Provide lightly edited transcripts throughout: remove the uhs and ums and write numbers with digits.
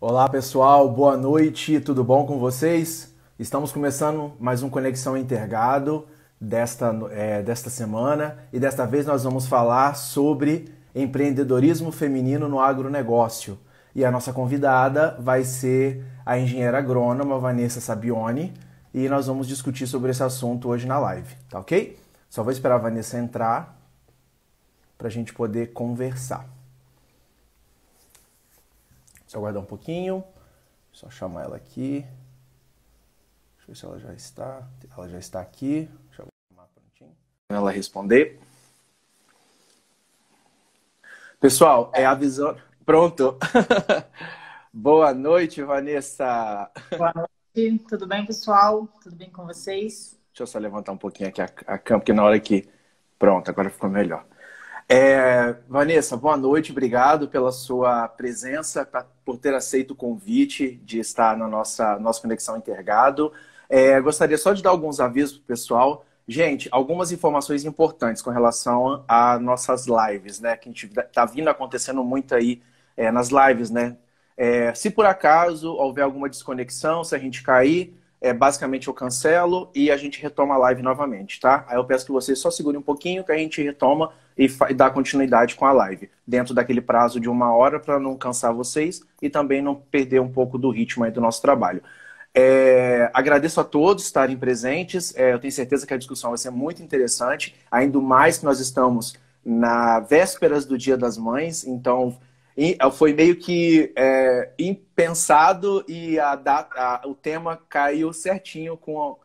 Olá pessoal, boa noite, tudo bom com vocês? Estamos começando mais um Conexão Intergado desta semana e desta vez nós vamos falar sobre empreendedorismo feminino no agronegócio. E a nossa convidada vai ser a engenheira agrônoma Vanessa Sabione e nós vamos discutir sobre esse assunto hoje na live, tá ok? Só vou esperar a Vanessa entrar para a gente poder conversar. Só aguardar um pouquinho. Só chamar ela aqui. Deixa eu ver se ela já está. Ela já está aqui. Deixa eu chamar prontinho. Ela responder. Pessoal, é avisando. Pronto. Boa noite, Vanessa. Boa noite, tudo bem, pessoal? Tudo bem com vocês? Deixa eu só levantar um pouquinho aqui a câmera, porque na hora que... Pronto, agora ficou melhor. Vanessa, boa noite, obrigado pela sua presença, por ter aceito o convite de estar na nossa Conexão Intergado. Gostaria só de dar alguns avisos para o pessoal. Gente, algumas informações importantes com relação a nossas lives, né? Que a gente está vindo acontecendo muito aí nas lives, né? Se por acaso houver alguma desconexão, se a gente cair, basicamente eu cancelo e a gente retoma a live novamente, tá? Aí eu peço que vocês só segurem um pouquinho que a gente retoma e dá continuidade com a live, dentro daquele prazo de 1 hora para não cansar vocês e também não perder um pouco do ritmo aí do nosso trabalho. Agradeço a todos estarem presentes, eu tenho certeza que a discussão vai ser muito interessante, ainda mais que nós estamos na vésperas do Dia das Mães, então foi meio que impensado e o tema caiu certinho com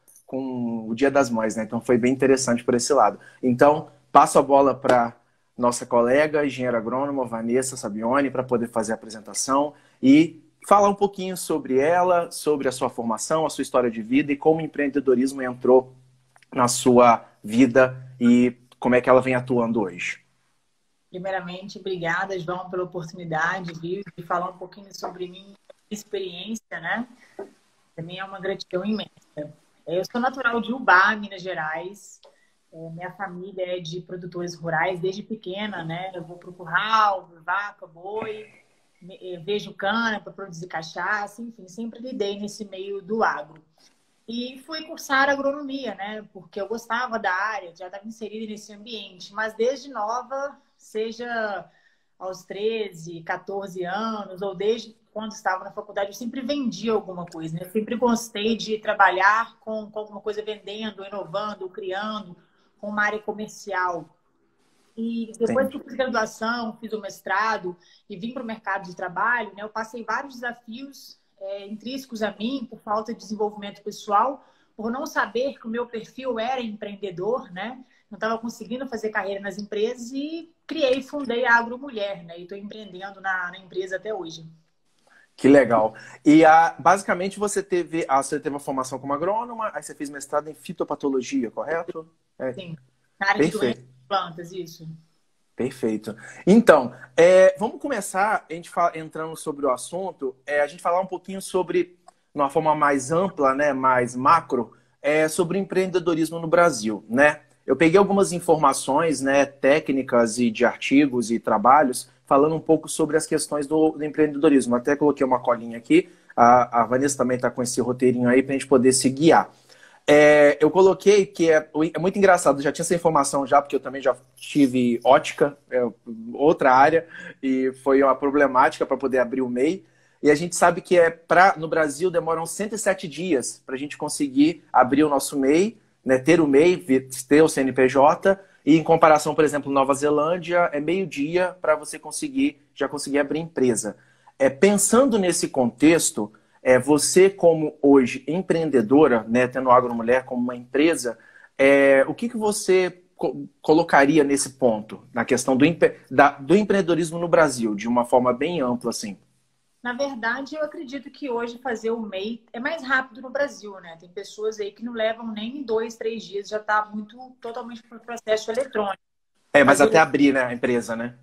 o Dia das Mães, né? Então foi bem interessante por esse lado. Então, passo a bola para nossa colega, engenheira agrônoma, Vanessa Sabione, para poder fazer a apresentação e falar um pouquinho sobre ela, sobre a sua formação, a sua história de vida e como o empreendedorismo entrou na sua vida e como é que ela vem atuando hoje. Primeiramente, obrigada, João, pela oportunidade, viu, de falar um pouquinho sobre minha experiência, né? Também é uma gratidão imensa. Eu sou natural de Ubá, Minas Gerais. Minha família é de produtores rurais desde pequena, né? Eu vou para o curral, vaca, boi, vejo cana para produzir cachaça, enfim, sempre lidei nesse meio do agro. E fui cursar agronomia, né? Porque eu gostava da área, já estava inserida nesse ambiente. Mas desde nova, seja aos 13, 14 anos, ou desde quando estava na faculdade, eu sempre vendia alguma coisa, né? Eu sempre gostei de trabalhar com alguma coisa vendendo, inovando, criando, com uma área comercial. E depois que eu Entendi. fiz graduação, fiz o mestrado e vim para o mercado de trabalho, né, eu passei vários desafios intrínsecos a mim, por falta de desenvolvimento pessoal, por não saber que o meu perfil era empreendedor, né? Não estava conseguindo fazer carreira nas empresas e criei e fundei a Agromulher, né? E estou empreendendo na empresa até hoje. Que legal. E basicamente você teve uma formação como agrônoma, aí você fez mestrado em fitopatologia, correto? Sim, na área de doenças Perfeito, de plantas, isso. perfeito. Então, vamos começar entrando sobre o assunto, a gente falar um pouquinho sobre, de uma forma mais ampla, né, mais macro, sobre o empreendedorismo no Brasil, né? Eu peguei algumas informações, né, técnicas e de artigos e trabalhos falando um pouco sobre as questões do empreendedorismo. Até coloquei uma colinha aqui, a Vanessa também está com esse roteirinho aí para a gente poder se guiar. Eu coloquei que é muito engraçado, já tinha essa informação já, porque eu também já tive ótica, outra área, e foi uma problemática para poder abrir o MEI. E a gente sabe que no Brasil demoram 107 dias para a gente conseguir abrir o nosso MEI, né, ter o MEI, ter o CNPJ, e em comparação, por exemplo, Nova Zelândia, é meio-dia para você já conseguir abrir empresa. Pensando nesse contexto, você como hoje empreendedora, né, tendo a Agromulher como uma empresa, o que você colocaria nesse ponto, na questão do empreendedorismo no Brasil, de uma forma bem ampla, assim? Na verdade, eu acredito que hoje fazer o MEI é mais rápido no Brasil, né? Tem pessoas aí que não levam nem 2, 3 dias, já está totalmente para o processo eletrônico. Mas Fazer até abrir, né, a empresa, né?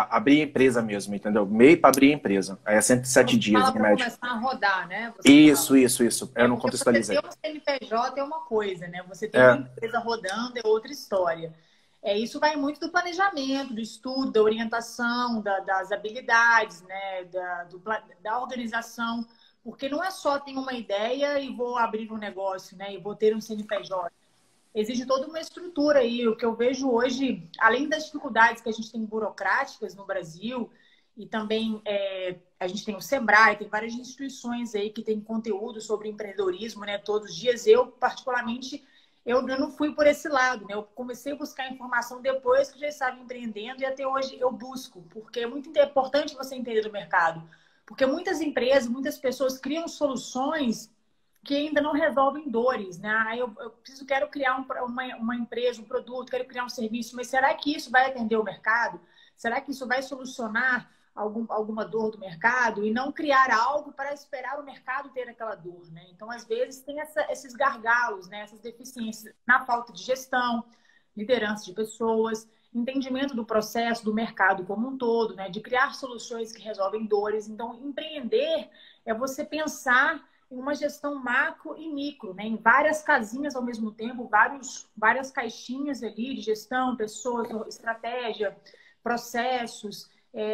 Abrir a empresa mesmo, entendeu? MEI para abrir a empresa. Aí é 107 Você dias, fala em para média. começar a rodar, né? Você fala. Isso. Eu não Porque você ter contextualizei. um CNPJ é uma coisa, né? Você ter uma É, empresa rodando é outra história. Isso vai muito do planejamento, do estudo, da orientação, das habilidades, né? Da organização, porque não é só ter uma ideia e vou abrir um negócio, né? E vou ter um CNPJ. Existe toda uma estrutura aí. O que eu vejo hoje, além das dificuldades que a gente tem burocráticas no Brasil, e também a gente tem o Sebrae, tem várias instituições aí que tem conteúdo sobre empreendedorismo, né? Todos os dias. Eu, particularmente, eu não fui por esse lado, né? Eu comecei a buscar informação depois que já estava empreendendo e até hoje eu busco, porque é muito importante você entender do mercado. Porque muitas empresas, muitas pessoas criam soluções que ainda não resolvem dores, né? Quero criar uma empresa, um produto, quero criar um serviço, mas será que isso vai atender o mercado? Será que isso vai solucionar alguma dor do mercado? E não criar algo para esperar o mercado ter aquela dor, né? Então, às vezes, tem esses gargalos, né? Essas deficiências na falta de gestão, liderança de pessoas, entendimento do processo, do mercado como um todo, né? De criar soluções que resolvem dores. Então, empreender é você pensar em uma gestão macro e micro, né? Em várias casinhas ao mesmo tempo, várias caixinhas ali de gestão, pessoas, estratégia, processos,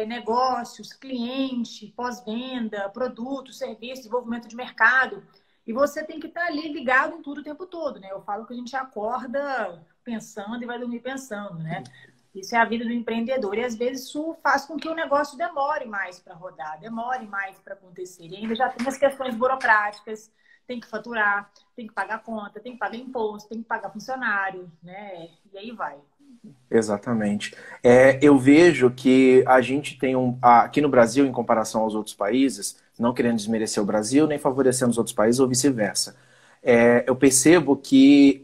negócios, cliente, pós-venda, produto, serviço, desenvolvimento de mercado. E você tem que estar ali ligado em tudo o tempo todo, né? Eu falo que a gente acorda pensando e vai dormir pensando, né? Isso é a vida do empreendedor. E às vezes isso faz com que o negócio demore mais para rodar, demore mais para acontecer. E ainda já tem as questões burocráticas, tem que faturar, tem que pagar conta, tem que pagar imposto, tem que pagar funcionário, né? E aí vai. Exatamente. Eu vejo que a gente tem aqui no Brasil, em comparação aos outros países, não querendo desmerecer o Brasil, nem favorecendo os outros países, ou vice-versa. Eu percebo que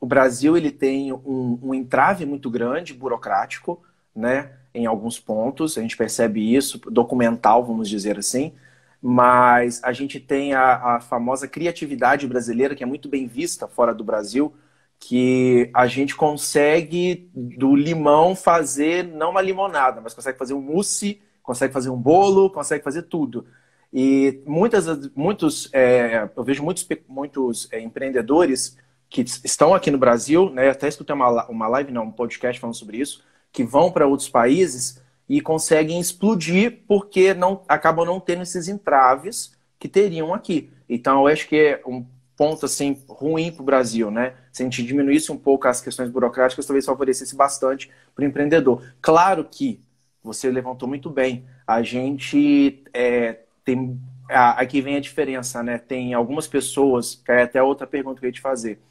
o Brasil ele tem um entrave muito grande, burocrático, né, em alguns pontos, a gente percebe isso, documental, vamos dizer assim, mas a gente tem a famosa criatividade brasileira, que é muito bem vista fora do Brasil, que a gente consegue do limão fazer não uma limonada, mas consegue fazer um mousse, consegue fazer um bolo, consegue fazer tudo. E eu vejo muitos empreendedores que estão aqui no Brasil, né, até escutei uma live, não, um podcast falando sobre isso, que vão para outros países e conseguem explodir porque acabam não tendo esses entraves que teriam aqui. Então, eu acho que é um ponto assim ruim para o Brasil, né? Se a gente diminuísse um pouco as questões burocráticas, talvez favorecesse bastante para o empreendedor. Claro que você levantou muito bem. A gente tem. Aqui vem a diferença, né? Tem algumas pessoas, que é até outra pergunta que eu ia te fazer.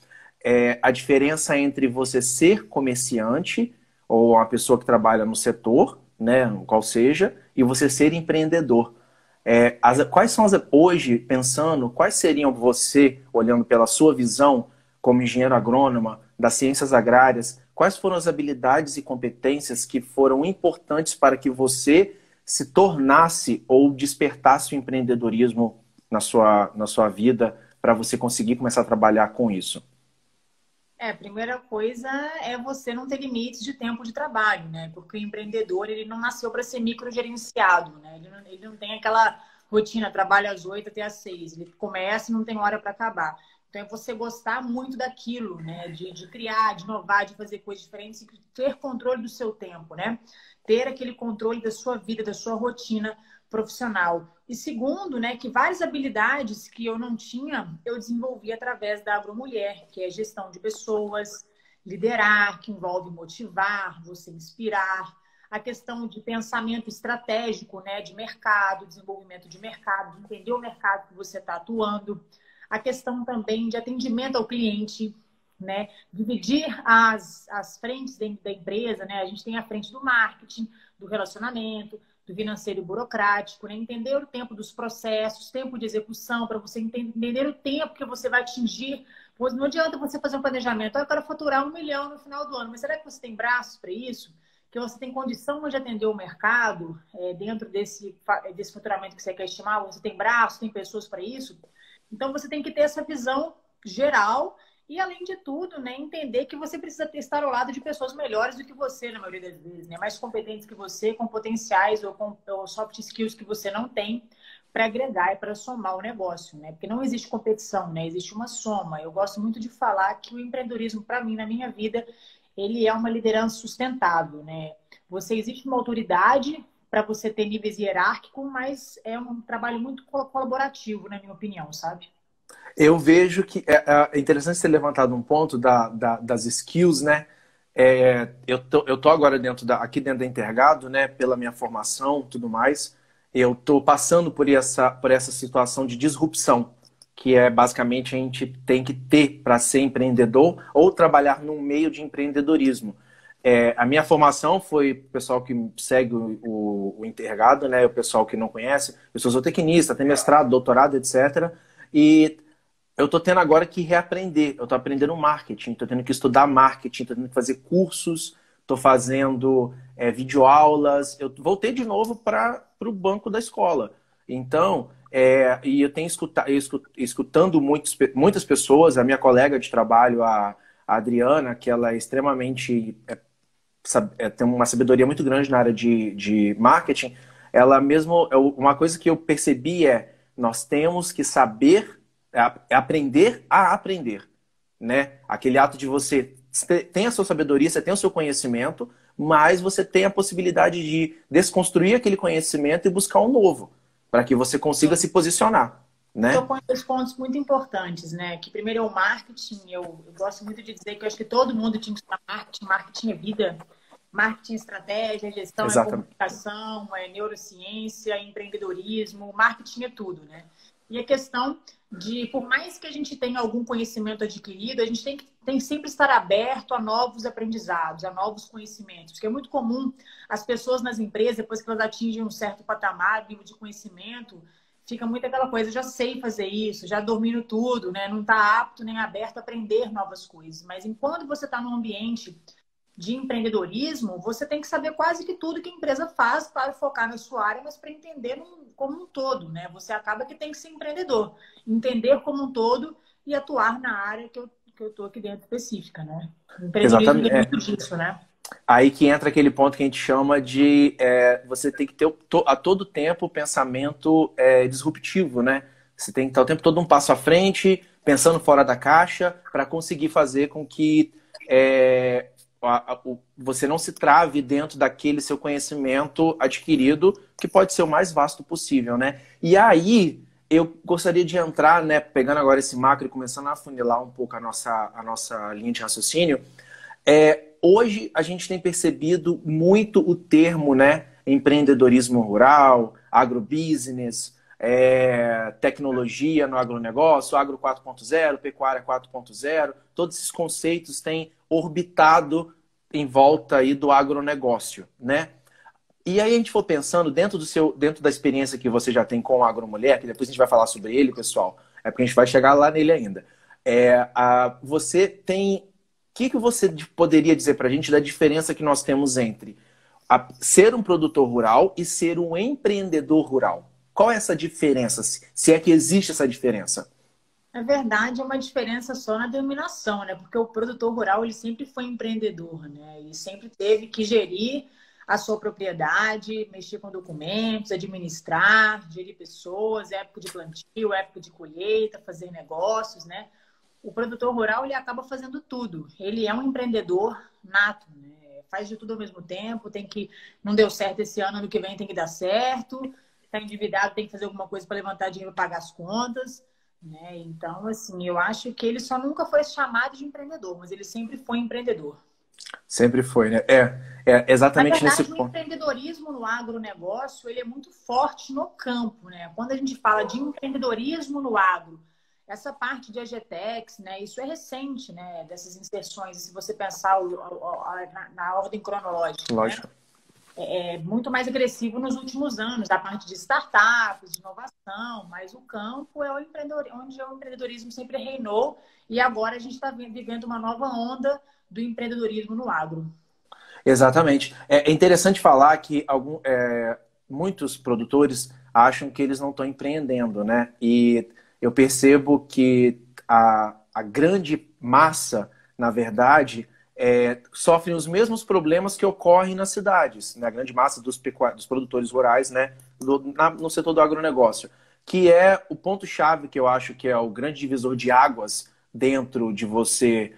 A diferença entre você ser comerciante ou uma pessoa que trabalha no setor, né, qual seja, e você ser empreendedor. Quais são hoje, pensando, quais seriam você, olhando pela sua visão como engenheiro agrônoma das ciências agrárias, quais foram as habilidades e competências que foram importantes para que você se tornasse ou despertasse o empreendedorismo na sua vida para você conseguir começar a trabalhar com isso? A primeira coisa é você não ter limites de tempo de trabalho, né? Porque o empreendedor, ele não nasceu para ser microgerenciado, né? Ele não tem aquela rotina, trabalha às 8 até às 6. Ele começa e não tem hora para acabar. Então, é você gostar muito daquilo, né? De criar, de inovar, de fazer coisas diferentes e ter controle do seu tempo, né? Ter aquele controle da sua vida, da sua rotina profissional. E segundo, né, que várias habilidades que eu não tinha, eu desenvolvi através da Agromulher, que é gestão de pessoas, liderar, que envolve motivar, você inspirar, a questão de pensamento estratégico, né, de mercado, desenvolvimento de mercado, de entender o mercado que você está atuando, a questão também de atendimento ao cliente, né, dividir as frentes dentro da empresa, né, a gente tem a frente do marketing, do relacionamento, do financeiro e burocrático, né? Entender o tempo dos processos, tempo de execução, para você entender o tempo que você vai atingir. Pois não adianta você fazer um planejamento, eu quero faturar 1 milhão no final do ano, mas será que você tem braços para isso? Que você tem condição de atender o mercado dentro desse faturamento que você quer estimar? Você tem braços, tem pessoas para isso? Então, você tem que ter essa visão geral e, além de tudo, né, entender que você precisa estar ao lado de pessoas melhores do que você, na maioria das vezes, né? Mais competentes que você, com potenciais ou soft skills que você não tem para agregar e para somar o negócio, né? Porque não existe competição, né? Existe uma soma. Eu gosto muito de falar que o empreendedorismo, para mim, na minha vida, ele é uma liderança sustentável, né? Você existe uma autoridade para você ter níveis hierárquicos, mas é um trabalho muito colaborativo, na minha opinião, sabe? Eu vejo que é interessante ter levantado um ponto das skills, né? Eu tô agora aqui dentro da Intergado, né? Pela minha formação e tudo mais, eu tô passando por essa situação de disrupção, que é basicamente a gente tem que ter para ser empreendedor ou trabalhar num meio de empreendedorismo. A minha formação foi, o pessoal que segue o Intergado, né? O pessoal que não conhece, eu sou zootecnista, tenho mestrado, doutorado, etc. E eu tô tendo agora que reaprender. Eu tô aprendendo marketing, tô tendo que estudar marketing, tô tendo que fazer cursos, tô fazendo videoaulas. Eu voltei de novo para o banco da escola. Então, e eu tenho escutando muitas pessoas, a minha colega de trabalho, a Adriana, que ela é extremamente tem uma sabedoria muito grande na área de marketing. Ela mesmo, uma coisa que eu percebi nós temos que saber aprender a aprender, né? Aquele ato de você tem a sua sabedoria, você tem o seu conhecimento, mas você tem a possibilidade de desconstruir aquele conhecimento e buscar um novo, para que você consiga se posicionar, né? Tocou em dois pontos muito importantes, né? Que primeiro é o marketing. Eu gosto muito de dizer que eu acho que todo mundo tinha que estudar marketing. Marketing é vida. Marketing é estratégia, gestão é Exatamente. comunicação, é neurociência, é empreendedorismo. Marketing é tudo, né? E a questão de, por mais que a gente tenha algum conhecimento adquirido, a gente tem que sempre estar aberto a novos aprendizados, a novos conhecimentos. Porque é muito comum as pessoas nas empresas, depois que elas atingem um certo patamar, nível de conhecimento, fica muito aquela coisa, já sei fazer isso, já domino tudo, né? Não está apto nem aberto a aprender novas coisas. Mas enquanto você está num ambiente de empreendedorismo, você tem que saber quase que tudo que a empresa faz para focar na sua área, mas para entender como um todo, né? Você acaba que tem que ser empreendedor, entender como um todo e atuar na área que eu tô aqui dentro específica, né? O empreendedorismo tem Exatamente. muito disso, né? Aí que entra aquele ponto que a gente chama de você tem que ter a todo tempo o pensamento disruptivo, né? Você tem que estar o tempo todo um passo à frente, pensando fora da caixa, para conseguir fazer com que você não se trave dentro daquele seu conhecimento adquirido, que pode ser o mais vasto possível, né? E aí eu gostaria de entrar, né, pegando agora esse macro e começando a afunilar um pouco a nossa linha de raciocínio. Hoje a gente tem percebido muito o termo, né, empreendedorismo rural, agrobusiness, tecnologia no agronegócio, agro 4.0, pecuária 4.0, todos esses conceitos têm orbitado em volta aí do agronegócio, né? E aí a gente for pensando dentro da experiência que você já tem com a Agromulher, que depois a gente vai falar sobre ele, pessoal, porque a gente vai chegar lá nele ainda. Você tem o que você poderia dizer para a gente da diferença que nós temos entre ser um produtor rural e ser um empreendedor rural? Qual é essa diferença? Se é que existe essa diferença? Na verdade, é uma diferença só na denominação, né? Porque o produtor rural, ele sempre foi empreendedor, né? Ele sempre teve que gerir a sua propriedade, mexer com documentos, administrar, gerir pessoas, época de plantio, época de colheita, fazer negócios, né? O produtor rural, ele acaba fazendo tudo. Ele é um empreendedor nato, né? Faz de tudo ao mesmo tempo, não deu certo esse ano, ano que vem tem que dar certo. Está endividado, tem que fazer alguma coisa para levantar dinheiro para pagar as contas, né? Então, assim, eu acho que ele só nunca foi chamado de empreendedor, mas ele sempre foi empreendedor. Sempre foi, né? Na Exatamente nesse verdade, o ponto. empreendedorismo no agronegócio, ele é muito forte no campo, né? Quando a gente fala de empreendedorismo no agro, essa parte de AGTEX, né? Isso é recente, né? Dessas inserções, se você pensar na ordem cronológica, né? Lógico. É muito mais agressivo nos últimos anos, a parte de startups, de inovação, mas o campo é onde o empreendedorismo sempre reinou e agora a gente está vivendo uma nova onda do empreendedorismo no agro. Exatamente. É interessante falar que muitos produtores acham que eles não estão empreendendo, né? E eu percebo que a grande massa, na verdade, sofrem os mesmos problemas que ocorrem nas cidades, né? A grande massa dos produtores rurais, né? No setor do agronegócio, que é o ponto-chave que eu acho que é o grande divisor de águas dentro de você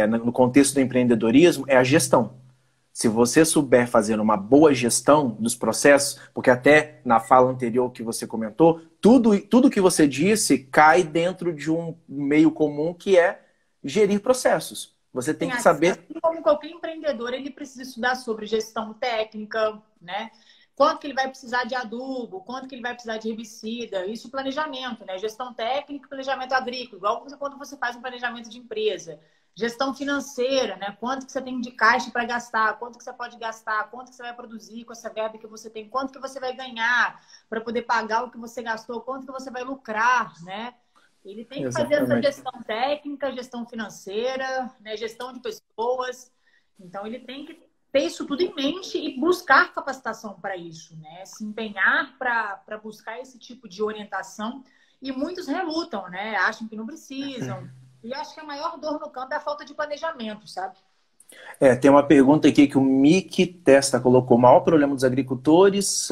no contexto do empreendedorismo é a gestão. Se você souber fazer uma boa gestão dos processos, porque até na fala anterior que você comentou, tudo que você disse cai dentro de um meio comum que é gerir processos. Você tem que saber... Assim como qualquer empreendedor, ele precisa estudar sobre gestão técnica, né? Quanto que ele vai precisar de adubo, quanto que ele vai precisar de herbicida, isso planejamento, né? Gestão técnica e planejamento agrícola, igual quando você faz um planejamento de empresa. Gestão financeira, né? Quanto que você tem de caixa para gastar, quanto que você pode gastar, quanto que você vai produzir com essa verba que você tem, quanto que você vai ganhar para poder pagar o que você gastou, quanto que você vai lucrar, né? Ele tem que fazer essa gestão técnica, gestão financeira, né? Gestão de pessoas. Então, ele tem que ter isso tudo em mente e buscar capacitação para isso, né? Se empenhar para buscar esse tipo de orientação. E muitos relutam, né? Acham que não precisam. E acho que a maior dor no campo é a falta de planejamento, sabe? Tem uma pergunta aqui que o Mickey Testa colocou. O maior problema dos agricultores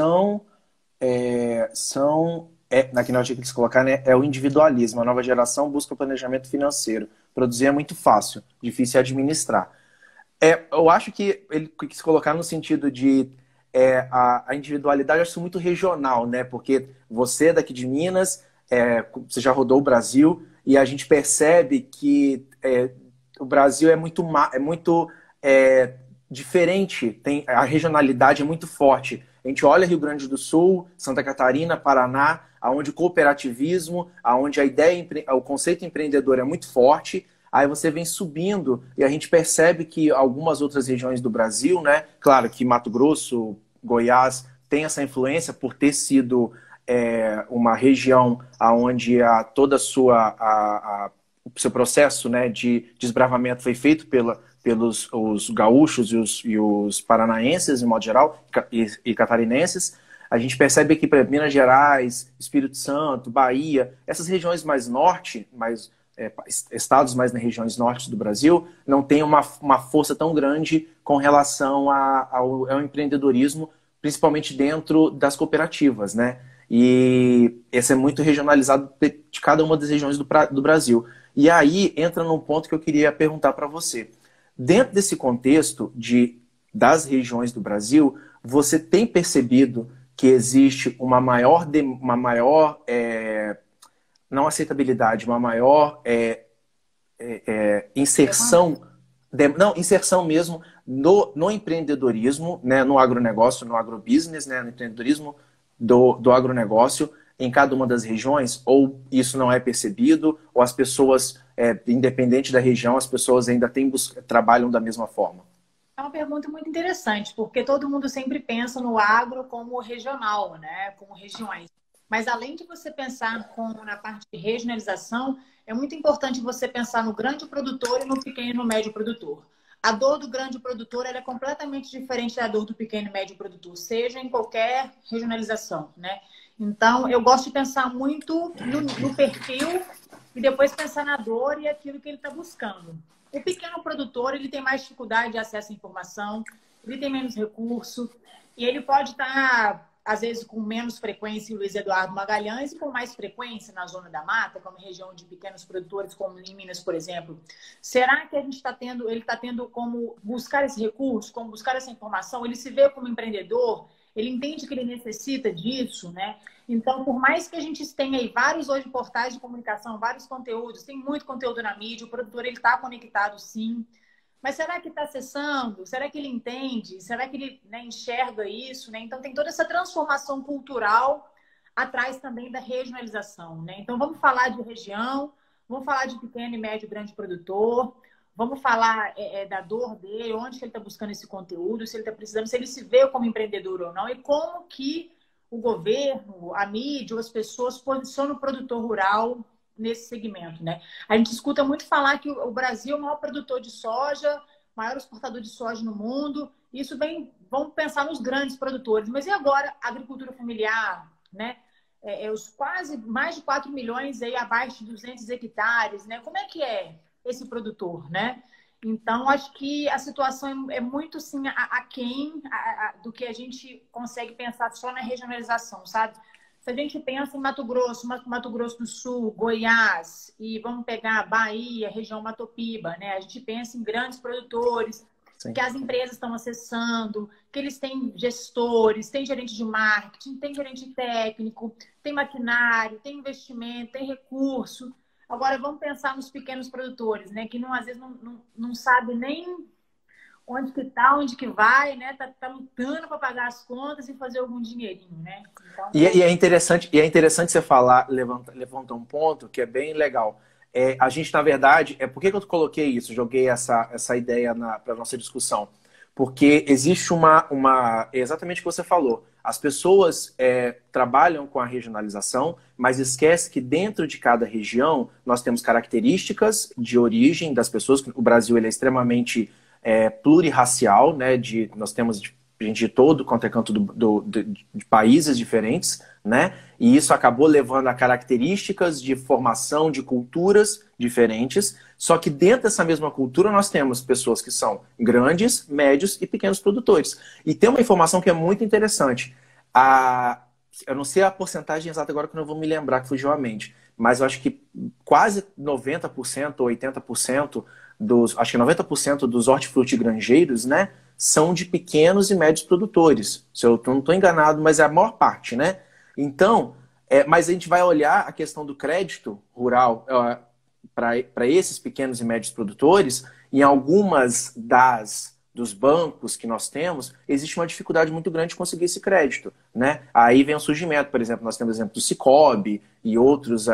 aqui na hora que eles colocaram, né, é o individualismo. A nova geração busca o planejamento financeiro. Produzir é muito fácil, difícil administrar. Eu acho que ele quis colocar no sentido de a individualidade, eu acho isso muito regional, né? Porque você é daqui de Minas, você já rodou o Brasil, e a gente percebe que o Brasil é muito diferente, a regionalidade é muito forte. A gente olha Rio Grande do Sul, Santa Catarina, Paraná, onde o cooperativismo, onde a ideia, o conceito empreendedor é muito forte. Aí você vem subindo e a gente percebe que algumas outras regiões do Brasil, né? Claro que Mato Grosso, Goiás tem essa influência por ter sido uma região onde todo o seu processo, né, de desbravamento foi feito pelos os gaúchos e os paranaenses, de modo geral, e catarinenses. A gente percebe que para Minas Gerais, Espírito Santo, Bahia, essas regiões mais norte, estados mais nas regiões norte do Brasil, não tem uma força tão grande com relação ao empreendedorismo, principalmente dentro das cooperativas, né? E esse é muito regionalizado de cada uma das regiões do Brasil. E aí entra num ponto que eu queria perguntar para você. Dentro desse contexto das regiões do Brasil, você tem percebido que existe uma maior não aceitabilidade, uma maior inserção, inserção mesmo no empreendedorismo, né, no agronegócio, no agrobusiness, né, no empreendedorismo do agronegócio em cada uma das regiões? Ou isso não é percebido, ou as pessoas, independente da região, as pessoas ainda trabalham da mesma forma? É uma pergunta muito interessante, porque todo mundo sempre pensa no agro como regional, né, como regiões. Mas além de você pensar na parte de regionalização, é muito importante você pensar no grande produtor e no pequeno e no médio produtor. A dor do grande produtor ela é completamente diferente da dor do pequeno e médio produtor, seja em qualquer regionalização, né? Então, eu gosto de pensar muito no perfil e depois pensar na dor e aquilo que ele está buscando. O pequeno produtor ele tem mais dificuldade de acesso à informação, ele tem menos recurso e ele pode estar às vezes com menos frequência em Luiz Eduardo Magalhães e com mais frequência na Zona da Mata, como região de pequenos produtores, como em Minas, por exemplo. Será que ele está tendo como buscar esse recurso, como buscar essa informação? Ele se vê como empreendedor? Ele entende que ele necessita disso, né? Então, por mais que a gente tenha aí vários hoje portais de comunicação, vários conteúdos, tem muito conteúdo na mídia, o produtor ele está conectado sim. Mas será que está acessando? Será que ele entende? Será que ele, né, enxerga isso? Né? Então, tem toda essa transformação cultural atrás também da regionalização. Né? Então, vamos falar de região, vamos falar de pequeno e médio grande produtor, vamos falar da dor dele, onde que ele está buscando esse conteúdo, se ele está precisando, se ele se vê como empreendedor ou não, e como que o governo, a mídia, as pessoas posicionam o produtor rural nesse segmento, né? A gente escuta muito falar que o Brasil é o maior produtor de soja, maior exportador de soja no mundo. Isso vamos pensar nos grandes produtores. Mas e agora a agricultura familiar, né? Os quase mais de 4 milhões aí abaixo de 200 hectares, né? Como é que é esse produtor, né? Então, acho que a situação é muito, assim, aquém do que a gente consegue pensar só na regionalização, sabe? Se a gente pensa em Mato Grosso, Mato Grosso do Sul, Goiás, e vamos pegar Bahia, região Matopiba, né? A gente pensa em grandes produtores, Sim. que as empresas estão acessando, que eles têm gestores, tem gerente de marketing, tem gerente técnico, tem maquinário, tem investimento, tem recurso. Agora, vamos pensar nos pequenos produtores, né? Que às vezes não sabe nem onde que tá, onde que vai, né? Tá lutando para pagar as contas e fazer algum dinheirinho, né? Então, E é interessante você falar, levantar um ponto que é bem legal. A gente, na verdade, por que eu coloquei isso? Joguei essa ideia para nossa discussão. Porque existe exatamente o que você falou. As pessoas trabalham com a regionalização, mas esquece que dentro de cada região nós temos características de origem das pessoas. O Brasil ele é extremamente plurirracial, né? Nós temos gente de todo quanto é canto de países diferentes, né? E isso acabou levando a características de formação de culturas diferentes. Só que dentro dessa mesma cultura nós temos pessoas que são grandes, médios e pequenos produtores. E tem uma informação que é muito interessante. Eu não sei a porcentagem exata agora que eu não vou me lembrar, que fugiu à mente, mas eu acho que quase 90% ou 80% acho que 90% dos hortifrutigranjeiros, né, são de pequenos e médios produtores. Se eu não estou enganado, mas é a maior parte, né? Então, mas a gente vai olhar a questão do crédito rural para esses pequenos e médios produtores, em algumas dos bancos que nós temos, existe uma dificuldade muito grande de conseguir esse crédito, né? Aí vem o surgimento, por exemplo, nós temos o exemplo do Sicoob e outras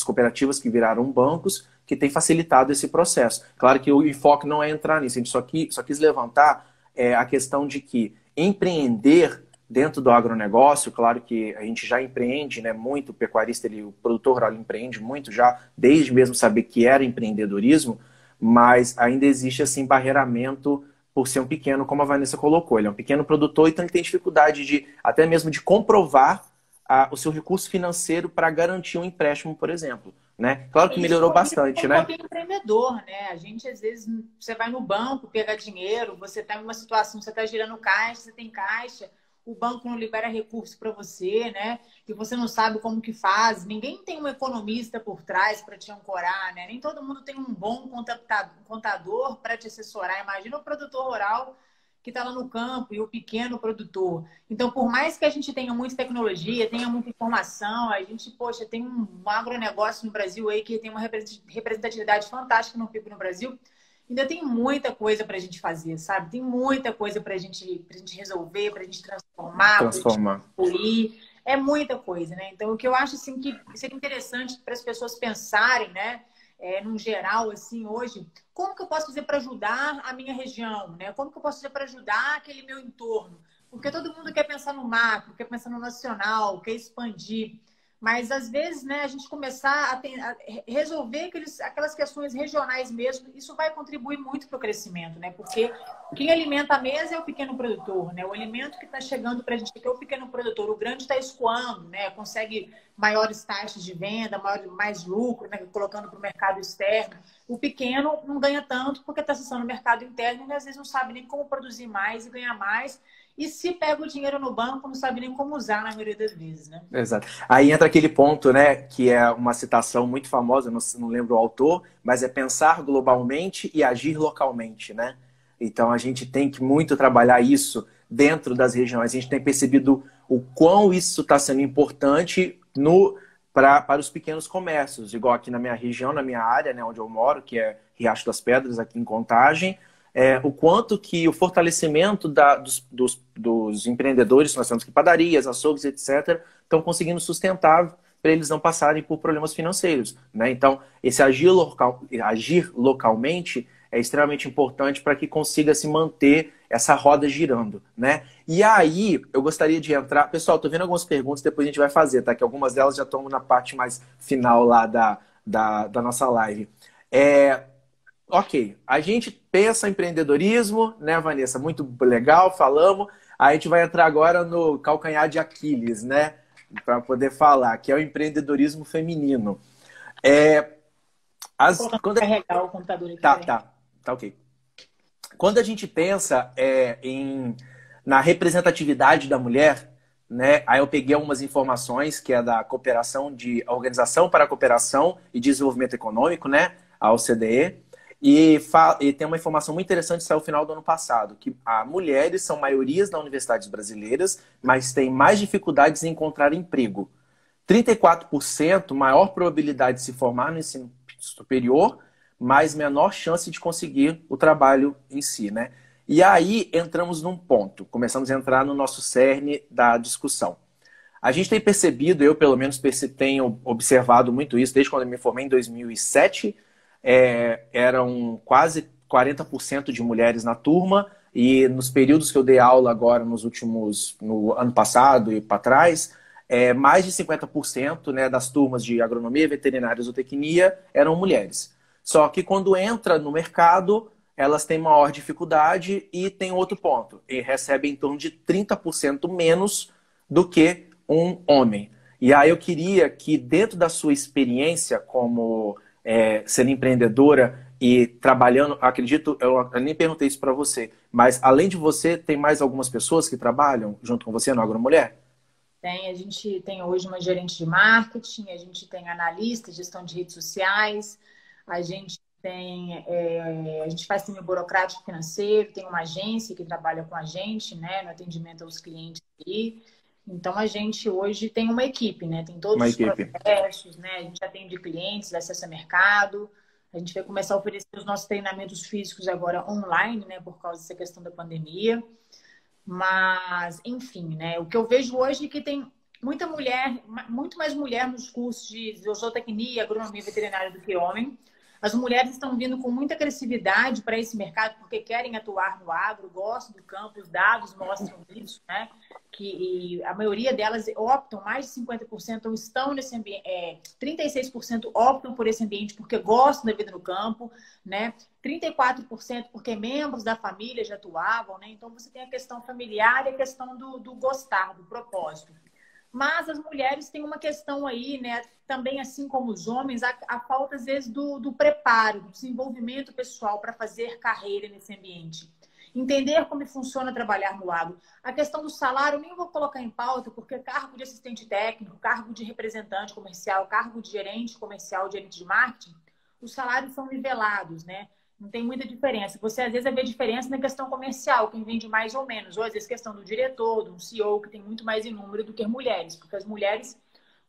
cooperativas que viraram bancos que têm facilitado esse processo. Claro que o enfoque não é entrar nisso, a gente só quis levantar a questão de que empreender dentro do agronegócio, claro que a gente já empreende, né, muito, o pecuarista, o produtor rural empreende muito já, desde mesmo saber que era empreendedorismo, mas ainda existe assim barreiramento por ser um pequeno, como a Vanessa colocou. Ele é um pequeno produtor, então ele tem dificuldade até mesmo de comprovar o seu recurso financeiro para garantir um empréstimo, por exemplo. Né? Claro que melhorou bastante, né? É empreendedor, né? A gente, às vezes, você vai no banco pegar dinheiro, você está em uma situação, você está girando caixa, você tem caixa, o banco não libera recurso para você, né? E você não sabe como que faz. Ninguém tem um economista por trás para te ancorar, né? Nem todo mundo tem um bom contador para te assessorar. Imagina o produtor rural que está lá no campo e o pequeno produtor. Então, por mais que a gente tenha muita tecnologia, tenha muita informação, a gente, poxa, tem um agronegócio no Brasil aí que tem uma representatividade fantástica no PIB no Brasil, ainda tem muita coisa para a gente fazer, sabe? Tem muita coisa para a gente resolver, para a gente transformar, para a gente incluir. É muita coisa, né? Então, o que eu acho, assim, que seria interessante para as pessoas pensarem, né? No geral, assim, hoje, como que eu posso fazer para ajudar a minha região, né? Como que eu posso fazer para ajudar aquele meu entorno? Porque todo mundo quer pensar no macro, quer pensar no nacional, quer expandir. Mas, às vezes, né, a gente começar a resolver aquelas questões regionais mesmo, isso vai contribuir muito para o crescimento, né? Porque quem alimenta a mesa é o pequeno produtor, né? O alimento que está chegando para a gente aqui é o pequeno produtor. O grande está escoando, né? Consegue maiores taxas de venda, mais lucro, né? Colocando para o mercado externo. O pequeno não ganha tanto porque está acessando o mercado interno e às vezes não sabe nem como produzir mais e ganhar mais. E se pega o dinheiro no banco, não sabe nem como usar na maioria das vezes, né? Exato. Aí entra aquele ponto, né, que é uma citação muito famosa, não lembro o autor, mas é pensar globalmente e agir localmente, né? Então a gente tem que muito trabalhar isso dentro das regiões. A gente tem percebido o quão isso está sendo importante para os pequenos comércios, igual aqui na minha região, na minha área, né, onde eu moro, que é Riacho das Pedras, aqui em Contagem. O quanto que o fortalecimento dos empreendedores, nós temos que padarias, açougues, etc., estão conseguindo sustentar para eles não passarem por problemas financeiros. Né? Então, esse agir localmente é extremamente importante para que consiga se manter essa roda girando. Né? E aí, eu gostaria de entrar... Pessoal, estou vendo algumas perguntas, depois a gente vai fazer, tá? Que algumas delas já estão na parte mais final lá da nossa live. Ok, a gente pensa em empreendedorismo, né, Vanessa? Muito legal, falamos. A gente vai entrar agora no calcanhar de Aquiles, né? Para poder falar, que é o empreendedorismo feminino. Vou carregar o computador aqui. Tá ok. Quando a gente pensa na representatividade da mulher, né? Aí eu peguei algumas informações que é da cooperação de Organização para a Cooperação e Desenvolvimento Econômico, né? A OCDE. E tem uma informação muito interessante que saiu no final do ano passado, que as mulheres são maiorias nas universidades brasileiras, mas têm mais dificuldades em encontrar emprego. 34% maior probabilidade de se formar no ensino superior, mas menor chance de conseguir o trabalho em si, né? E aí entramos num ponto, começamos a entrar no nosso cerne da discussão. A gente tem percebido, eu pelo menos tenho observado muito isso, desde quando eu me formei em 2007, eram quase 40% de mulheres na turma, e nos períodos que eu dei aula agora, no ano passado e para trás, mais de 50%, né, das turmas de agronomia, veterinária e zootecnia eram mulheres. Só que quando entra no mercado, elas têm maior dificuldade e tem outro ponto, e recebem em torno de 30% menos do que um homem. E aí eu queria que, dentro da sua experiência como sendo empreendedora e trabalhando, acredito, eu nem perguntei isso para você, mas além de você, tem mais algumas pessoas que trabalham junto com você no AgroMulher? A gente tem hoje uma gerente de marketing, a gente tem analista, gestão de redes sociais, a gente a gente faz time burocrático financeiro, tem uma agência que trabalha com a gente, né, no atendimento aos clientes aí. Então, a gente hoje tem uma equipe, né? Tem todos Uma os equipe. processos, né? A gente atende clientes, acessa mercado. A gente vai começar a oferecer os nossos treinamentos físicos agora online, né? Por causa dessa questão da pandemia. Mas, enfim, né? O que eu vejo hoje é que tem muita mulher, muito mais mulher nos cursos de zootecnia, agronomia veterinária do que homem. As mulheres estão vindo com muita agressividade para esse mercado porque querem atuar no agro, gostam do campo, os dados mostram isso, né? Que a maioria delas optam, mais de 50% estão nesse ambiente, 36% optam por esse ambiente porque gostam da vida no campo, né? 34% porque membros da família já atuavam, né? Então você tem a questão familiar e a questão do gostar, do propósito. Mas as mulheres têm uma questão aí, né? Também, assim como os homens, a falta, às vezes, do preparo, do desenvolvimento pessoal para fazer carreira nesse ambiente. Entender como funciona trabalhar no agro. A questão do salário, eu nem vou colocar em pauta, porque cargo de assistente técnico, cargo de representante comercial, cargo de gerente comercial, gerente de marketing, os salários são nivelados, né? Não tem muita diferença. Você, às vezes, vai ver diferença na questão comercial, quem vende mais ou menos. Ou, às vezes, questão do diretor, do CEO, que tem muito mais em número do que mulheres. Porque as mulheres,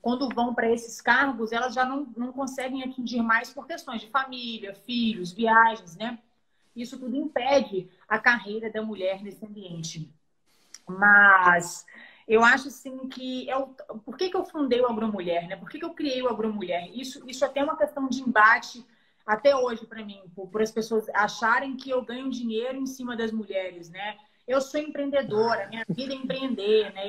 quando vão para esses cargos, elas já não conseguem atingir mais por questões de família, filhos, viagens, né? Isso tudo impede a carreira da mulher nesse ambiente. Mas eu acho assim que por que eu fundei o AgroMulher, né? Por que eu criei o AgroMulher? Isso até é uma questão de embate até hoje para mim, por as pessoas acharem que eu ganho dinheiro em cima das mulheres, né? Eu sou empreendedora, minha vida é empreender, né?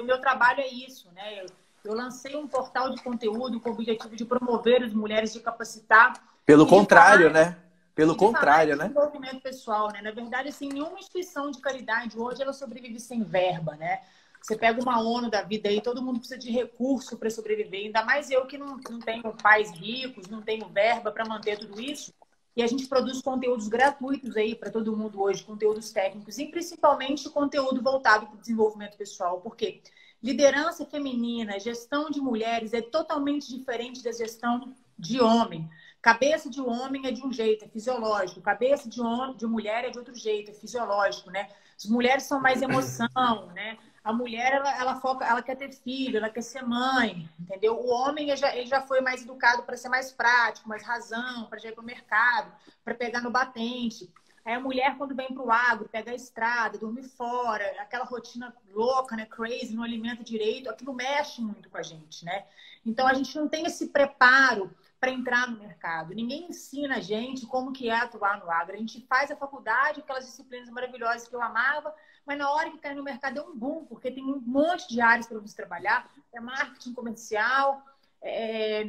Meu trabalho é isso, né? Eu lancei um portal de conteúdo com o objetivo de promover as mulheres, de capacitar Pelo e de contrário, falar né? Pelo e de falar em contrário, né? desenvolvimento pessoal, né? Na verdade, assim, nenhuma instituição de caridade hoje ela sobrevive sem verba, né? Você pega uma ONU da vida aí, todo mundo precisa de recurso para sobreviver. Ainda mais eu que não tenho pais ricos, não tenho verba para manter tudo isso. E a gente produz conteúdos gratuitos aí para todo mundo hoje, conteúdos técnicos e principalmente conteúdo voltado para o desenvolvimento pessoal. Porque liderança feminina, gestão de mulheres é totalmente diferente da gestão de homem. Cabeça de homem é de um jeito, é fisiológico. Cabeça de mulher é de outro jeito, é fisiológico, né? As mulheres são mais emoção, né? A mulher, ela foca, ela quer ter filho, ela quer ser mãe, entendeu? O homem, ele já foi mais educado para ser mais prático, mais razão, para ir para o mercado, para pegar no batente. Aí a mulher, quando vem para o agro, pega a estrada, dorme fora, aquela rotina louca, né? Crazy, não alimenta direito, aquilo mexe muito com a gente, né? Então, a gente não tem esse preparo para entrar no mercado. Ninguém ensina a gente como que é atuar no agro. A gente faz a faculdade, aquelas disciplinas maravilhosas que eu amava, mas na hora que cai no mercado é um boom, porque tem um monte de áreas para você trabalhar. É marketing comercial,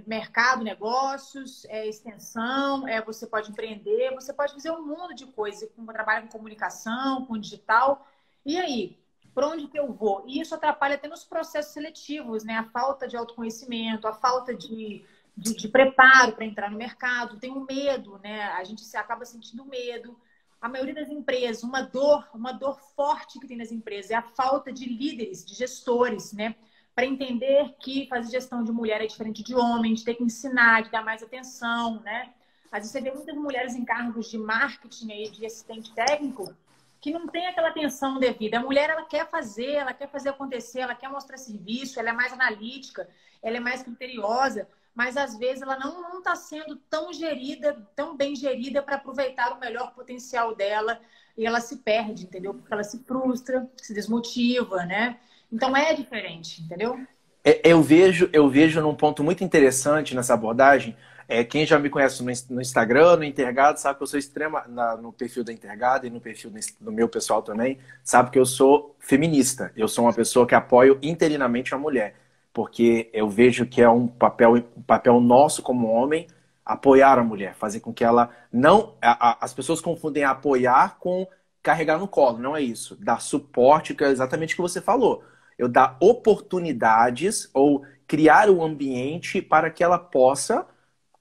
mercado, negócios, extensão, você pode empreender, você pode fazer um mundo de coisas, trabalho com comunicação, com digital. E aí? Para onde que eu vou? E isso atrapalha até nos processos seletivos, né? A falta de autoconhecimento, a falta de preparo para entrar no mercado, tem o medo, né? A gente acaba sentindo medo. a maioria das empresas, uma dor forte que tem nas empresas é a falta de líderes, de gestores, né? Para entender que fazer gestão de mulher é diferente de homem, de ter que ensinar, de dar mais atenção, né? Às vezes você vê muitas mulheres em cargos de marketing aí, de assistente técnico, que não tem aquela atenção devida. A mulher, ela quer fazer acontecer, ela quer mostrar serviço, ela é mais analítica, ela é mais criteriosa, mas às vezes ela não está sendo tão gerida, tão bem gerida para aproveitar o melhor potencial dela e ela se perde, entendeu? Porque ela se frustra, se desmotiva, né? Então é diferente, entendeu? Eu vejo num ponto muito interessante nessa abordagem. Quem já me conhece no Instagram, no Intergado, sabe que eu sou no perfil da Intergado e no perfil do meu pessoal também, sabe que eu sou feminista. Eu sou uma pessoa que apoio interinamente a mulher, porque eu vejo que é um papel nosso como homem apoiar a mulher, fazer com que ela não. As pessoas confundem apoiar com carregar no colo, não é isso. Dar suporte, que é exatamente o que você falou. Eu dar oportunidades ou criar um ambiente para que ela possa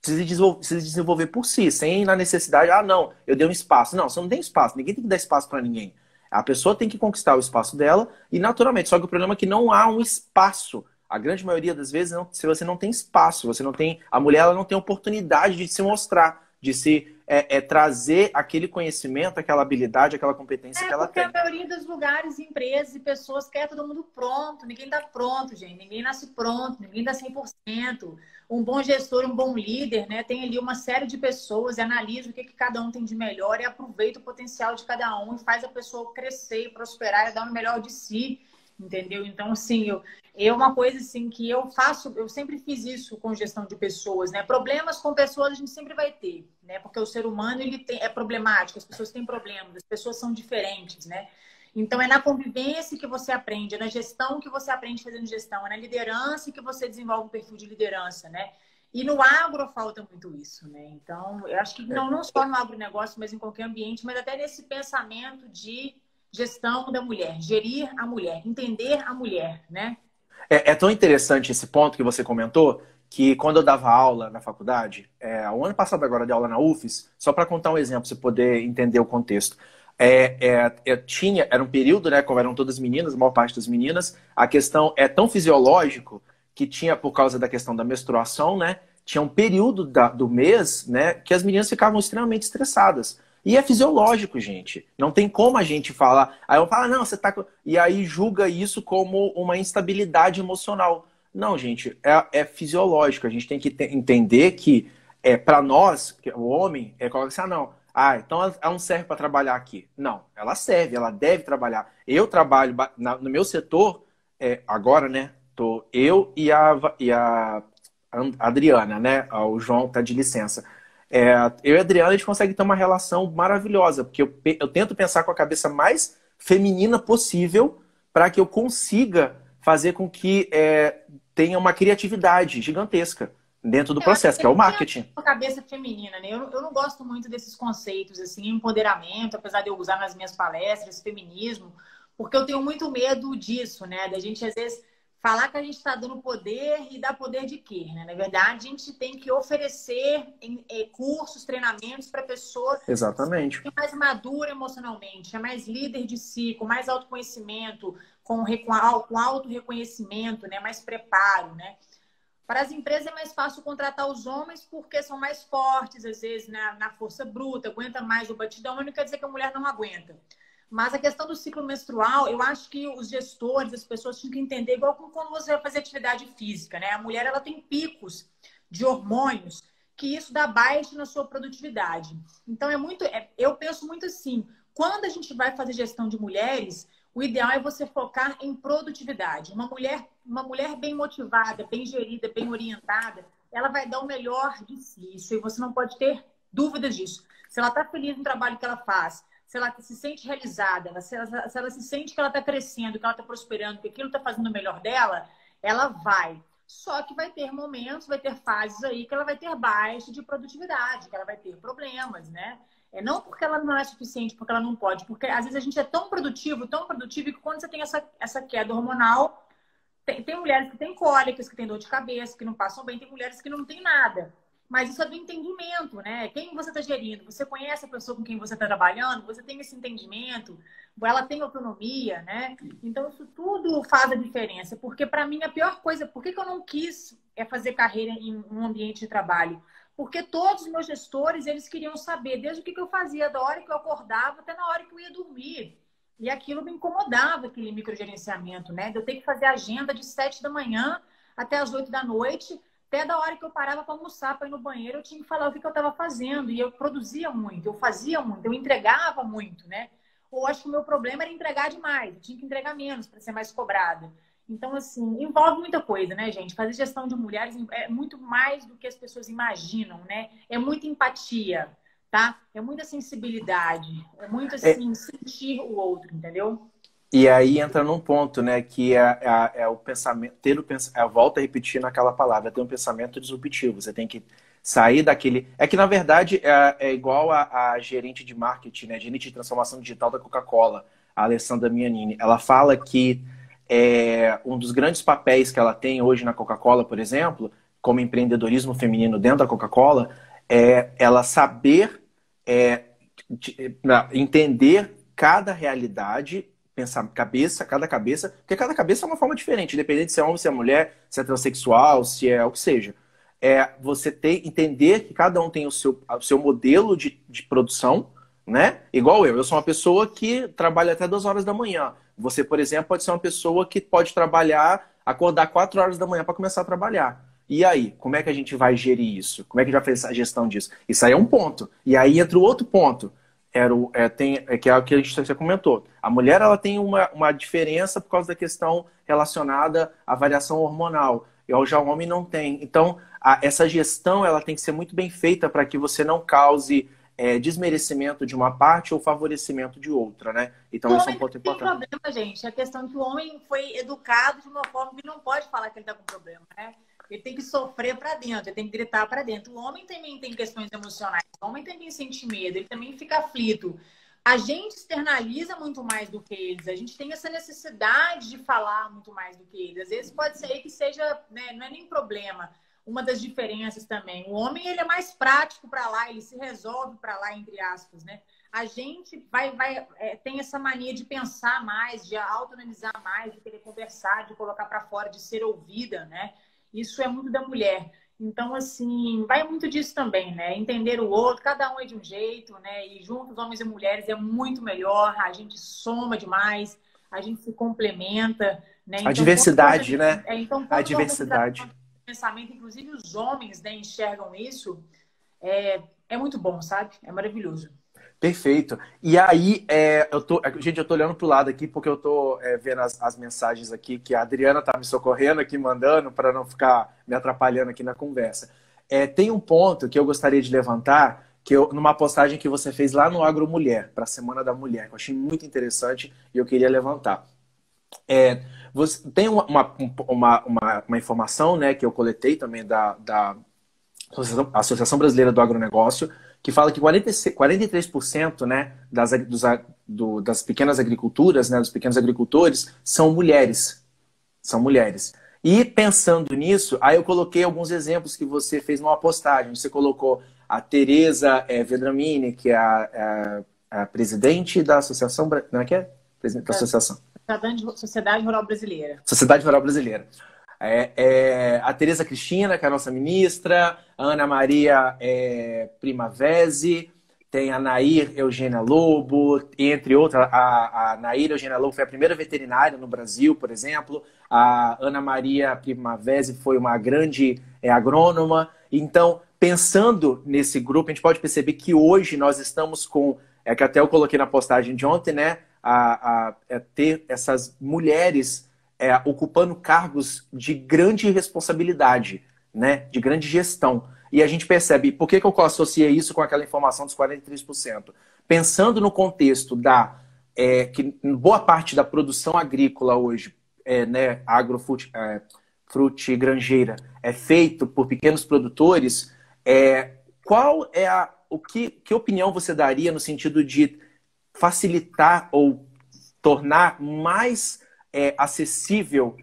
se desenvolver por si, sem na necessidade, não, eu dei um espaço. Não, você não tem espaço, ninguém tem que dar espaço para ninguém. A pessoa tem que conquistar o espaço dela e naturalmente, só que o problema é que não há um espaço. A grande maioria das vezes, se você não tem espaço, você não tem, a mulher ela não tem oportunidade de se mostrar, de se trazer aquele conhecimento, aquela habilidade, aquela competência que ela Porque tem. a maioria dos lugares, empresas e pessoas quer todo mundo pronto. Ninguém está pronto, gente. Ninguém nasce pronto, ninguém dá 100%. Um bom gestor, um bom líder, né? Tem ali uma série de pessoas e analisa o que cada um tem de melhor e aproveita o potencial de cada um e faz a pessoa crescer, prosperar e dar o melhor de si. Entendeu? Então, assim, uma coisa assim que eu faço, eu sempre fiz isso com gestão de pessoas, né? Problemas com pessoas a gente sempre vai ter, né? Porque o ser humano é problemático, as pessoas têm problemas, as pessoas são diferentes, né? Então, é na convivência que você aprende, é na gestão que você aprende fazendo gestão, é na liderança que você desenvolve o perfil de liderança, né? E no agro falta muito isso, né? Então, eu acho que não só no agronegócio, mas em qualquer ambiente, mas até nesse pensamento de gestão da mulher, gerir a mulher, entender a mulher, né? É tão interessante esse ponto que você comentou, que quando eu dava aula na faculdade, o ano passado agora de aula na UFES, só para contar um exemplo, você poder entender o contexto. Era um período, né, como eram todas meninas, a maior parte das meninas, a questão é tão fisiológico que tinha, por causa da questão da menstruação, né, tinha um período do mês, né, que as meninas ficavam extremamente estressadas. E é fisiológico, gente. Não tem como a gente falar. Aí eu falo, não, você tá. E aí julga isso como uma instabilidade emocional. Não, gente, é fisiológico. A gente tem que entender que, para nós, o homem, coloca assim, não. Então ela não serve para trabalhar aqui. Não, ela serve, ela deve trabalhar. Eu trabalho no meu setor, agora, né? Tô eu e a Adriana, né? O João tá de licença. Eu e a Adriana, a gente consegue ter uma relação maravilhosa, porque eu tento pensar com a cabeça mais feminina possível para que eu consiga fazer com que tenha uma criatividade gigantesca dentro do processo, que é o marketing. A cabeça feminina, né? Eu não gosto muito desses conceitos, assim, empoderamento, apesar de eu usar nas minhas palestras, feminismo, porque eu tenho muito medo disso, né? Da gente, às vezes, falar que a gente está dando poder e dar poder de quê, né? Na verdade, a gente tem que oferecer cursos, treinamentos para pessoa Exatamente. ser mais madura emocionalmente, é mais líder de si, com mais autoconhecimento, com auto-reconhecimento, né? Mais preparo, né? Para as empresas é mais fácil contratar os homens porque são mais fortes, às vezes, na força bruta, aguenta mais o batidão, mas não quer dizer que a mulher não aguenta. Mas a questão do ciclo menstrual, eu acho que os gestores, as pessoas tinham que entender, igual quando você vai fazer atividade física, né? A mulher, ela tem picos de hormônios que isso dá baixa na sua produtividade. Então, eu penso muito assim, quando a gente vai fazer gestão de mulheres, o ideal é você focar em produtividade. Uma mulher bem motivada, bem gerida, bem orientada, ela vai dar o melhor de si. Isso, e você não pode ter dúvidas disso. Se ela está feliz no trabalho que ela faz, se ela se sente realizada, se ela se sente que ela está crescendo, que ela está prosperando, que aquilo está fazendo o melhor dela, ela vai. Só que vai ter momentos, vai ter fases aí que ela vai ter baixa de produtividade, que ela vai ter problemas, né? Não porque ela não é suficiente, porque ela não pode, porque às vezes a gente é tão produtivo, que quando você tem essa queda hormonal, tem mulheres que têm cólicas, que têm dor de cabeça, que não passam bem, tem mulheres que não têm nada. Mas isso é do entendimento, né? Quem você está gerindo? Você conhece a pessoa com quem você está trabalhando? Você tem esse entendimento? Ela tem autonomia, né? Então, isso tudo faz a diferença. Porque, para mim, a pior coisa... Por que que eu não quis fazer carreira em um ambiente de trabalho? Porque todos os meus gestores, eles queriam saber desde o que eu fazia, da hora que eu acordava até na hora que eu ia dormir. E aquilo me incomodava, aquele microgerenciamento, né? De eu ter que fazer agenda de 7 da manhã até as 8 da noite... Até da hora que eu parava para almoçar, para ir no banheiro, eu tinha que falar o que eu estava fazendo. E eu produzia muito, eu fazia muito, eu entregava muito, né? Ou acho que o meu problema era entregar demais, eu tinha que entregar menos para ser mais cobrada. Então, assim, envolve muita coisa, né, gente? Fazer gestão de mulheres é muito mais do que as pessoas imaginam, né? É muita empatia, tá? É muita sensibilidade, é muito, assim, sentir o outro, entendeu? E aí entra num ponto, né, que é o pensamento, volta a repetir naquela palavra, ter um pensamento disruptivo. Você tem que sair daquele... É que, na verdade, é igual a gerente de marketing, né, gerente de transformação digital da Coca-Cola, a Alessandra Mianini. Ela fala que um dos grandes papéis que ela tem hoje na Coca-Cola, por exemplo, como empreendedorismo feminino dentro da Coca-Cola, é ela saber entender cada realidade, pensar cada cabeça, porque cada cabeça é uma forma diferente, independente se é homem, se é mulher, se é transexual, se é o que seja. Você entender que cada um tem o seu modelo de produção, né? Igual eu sou uma pessoa que trabalha até 2 horas da manhã. Você, por exemplo, pode ser uma pessoa que pode trabalhar, acordar 4 horas da manhã para começar a trabalhar. E aí, como é que a gente vai gerir isso? Como é que a gente vai fazer a gestão disso? Isso aí é um ponto. E aí entra o outro ponto, que é o que a gente já comentou. A mulher ela tem uma diferença por causa da questão relacionada à variação hormonal. E já o homem não tem. Então, essa gestão ela tem que ser muito bem feita para que você não cause desmerecimento de uma parte ou favorecimento de outra, né? Então, esse é um ponto importante. O homem tem problema, gente. A questão é que o homem foi educado de uma forma que não pode falar que ele está com problema, né? Ele tem que sofrer para dentro, ele tem que gritar para dentro. O homem também tem questões emocionais. O homem também sente medo, ele também fica aflito. A gente externaliza muito mais do que eles. A gente tem essa necessidade de falar muito mais do que eles. Às vezes pode ser que seja, né, não é nem problema. Uma das diferenças também. O homem ele é mais prático para lá, ele se resolve para lá, entre aspas, né? A gente tem essa mania de pensar mais, de autoanalisar mais, de querer conversar, de colocar para fora, de ser ouvida, né? Isso é muito da mulher. Então, assim, vai muito disso também, né? Entender o outro, cada um é de um jeito, né? E juntos, homens e mulheres, é muito melhor, a gente soma demais, a gente se complementa, né? Então, a diversidade, né? A diversidade. Pensamento, inclusive os homens, né, enxergam isso, é muito bom, sabe? É maravilhoso. Perfeito. E aí, gente, eu tô olhando pro lado aqui porque eu tô vendo as mensagens aqui que a Adriana tá me socorrendo aqui, mandando, para não ficar me atrapalhando aqui na conversa. Tem um ponto que eu gostaria de levantar, numa postagem que você fez lá no Agro Mulher, para a Semana da Mulher, que eu achei muito interessante e eu queria levantar. Você tem uma informação, né, que eu coletei também da Associação Brasileira do Agronegócio, que fala que 43%, né, das pequenas agriculturas, né, dos pequenos agricultores, são mulheres. São mulheres. E pensando nisso, aí eu coloquei alguns exemplos que você fez numa postagem. Você colocou a Tereza Vedramini, que é a presidente da Associação... Não é que é? Presidente da Associação. Sociedade Rural Brasileira. Sociedade Rural Brasileira. A Tereza Cristina, que é a nossa ministra, a Ana Maria Primavesi, tem a Nair Eugênia Lobo, entre outras. A Nair Eugênia Lobo foi a primeira veterinária no Brasil, por exemplo. A Ana Maria Primavesi foi uma grande agrônoma. Então, pensando nesse grupo, a gente pode perceber que hoje nós estamos com, que até eu coloquei na postagem de ontem, né, ter essas mulheres ocupando cargos de grande responsabilidade, né, de grande gestão. E a gente percebe, por que eu associei isso com aquela informação dos 43%? Pensando no contexto que boa parte da produção agrícola hoje, né, frutigranjeira, é feito por pequenos produtores, qual é que opinião você daria no sentido de facilitar ou tornar mais acessível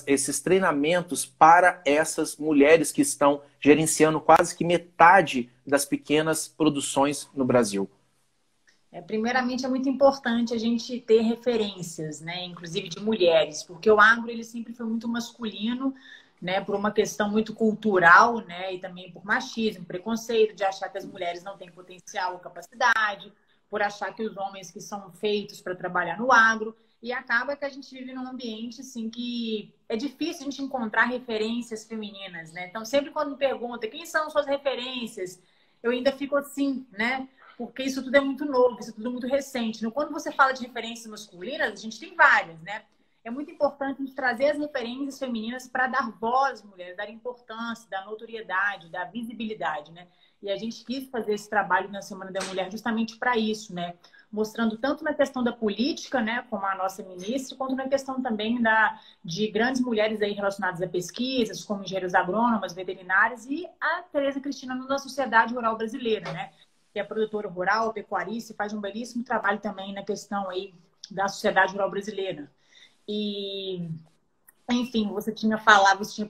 esses treinamentos para essas mulheres que estão gerenciando quase que metade das pequenas produções no Brasil? Primeiramente, é muito importante a gente ter referências, né? Inclusive de mulheres, porque o agro ele sempre foi muito masculino, né? Por uma questão muito cultural, né? E também por machismo, preconceito, de achar que as mulheres não têm potencial ou capacidade, por achar que os homens que são feitos para trabalhar no agro, e acaba que a gente vive num ambiente assim que é difícil a gente encontrar referências femininas, né? Então, sempre quando me perguntam quem são suas referências, eu ainda fico assim, né? Porque isso tudo é muito novo, isso tudo é muito recente. Então, quando você fala de referências masculinas, a gente tem várias, né? É muito importante a gente trazer as referências femininas para dar voz às mulheres, dar importância, dar notoriedade, dar visibilidade, né? E a gente quis fazer esse trabalho na Semana da Mulher justamente para isso, né? Mostrando tanto na questão da política, né, como a nossa ministra, quanto na questão também de grandes mulheres aí relacionadas a pesquisas, como engenheiros agrônomas, veterinárias, e a Tereza Cristina na sociedade rural brasileira, né? Que é produtora rural, pecuarista, e faz um belíssimo trabalho também na questão aí da sociedade rural brasileira. E, enfim, você tinha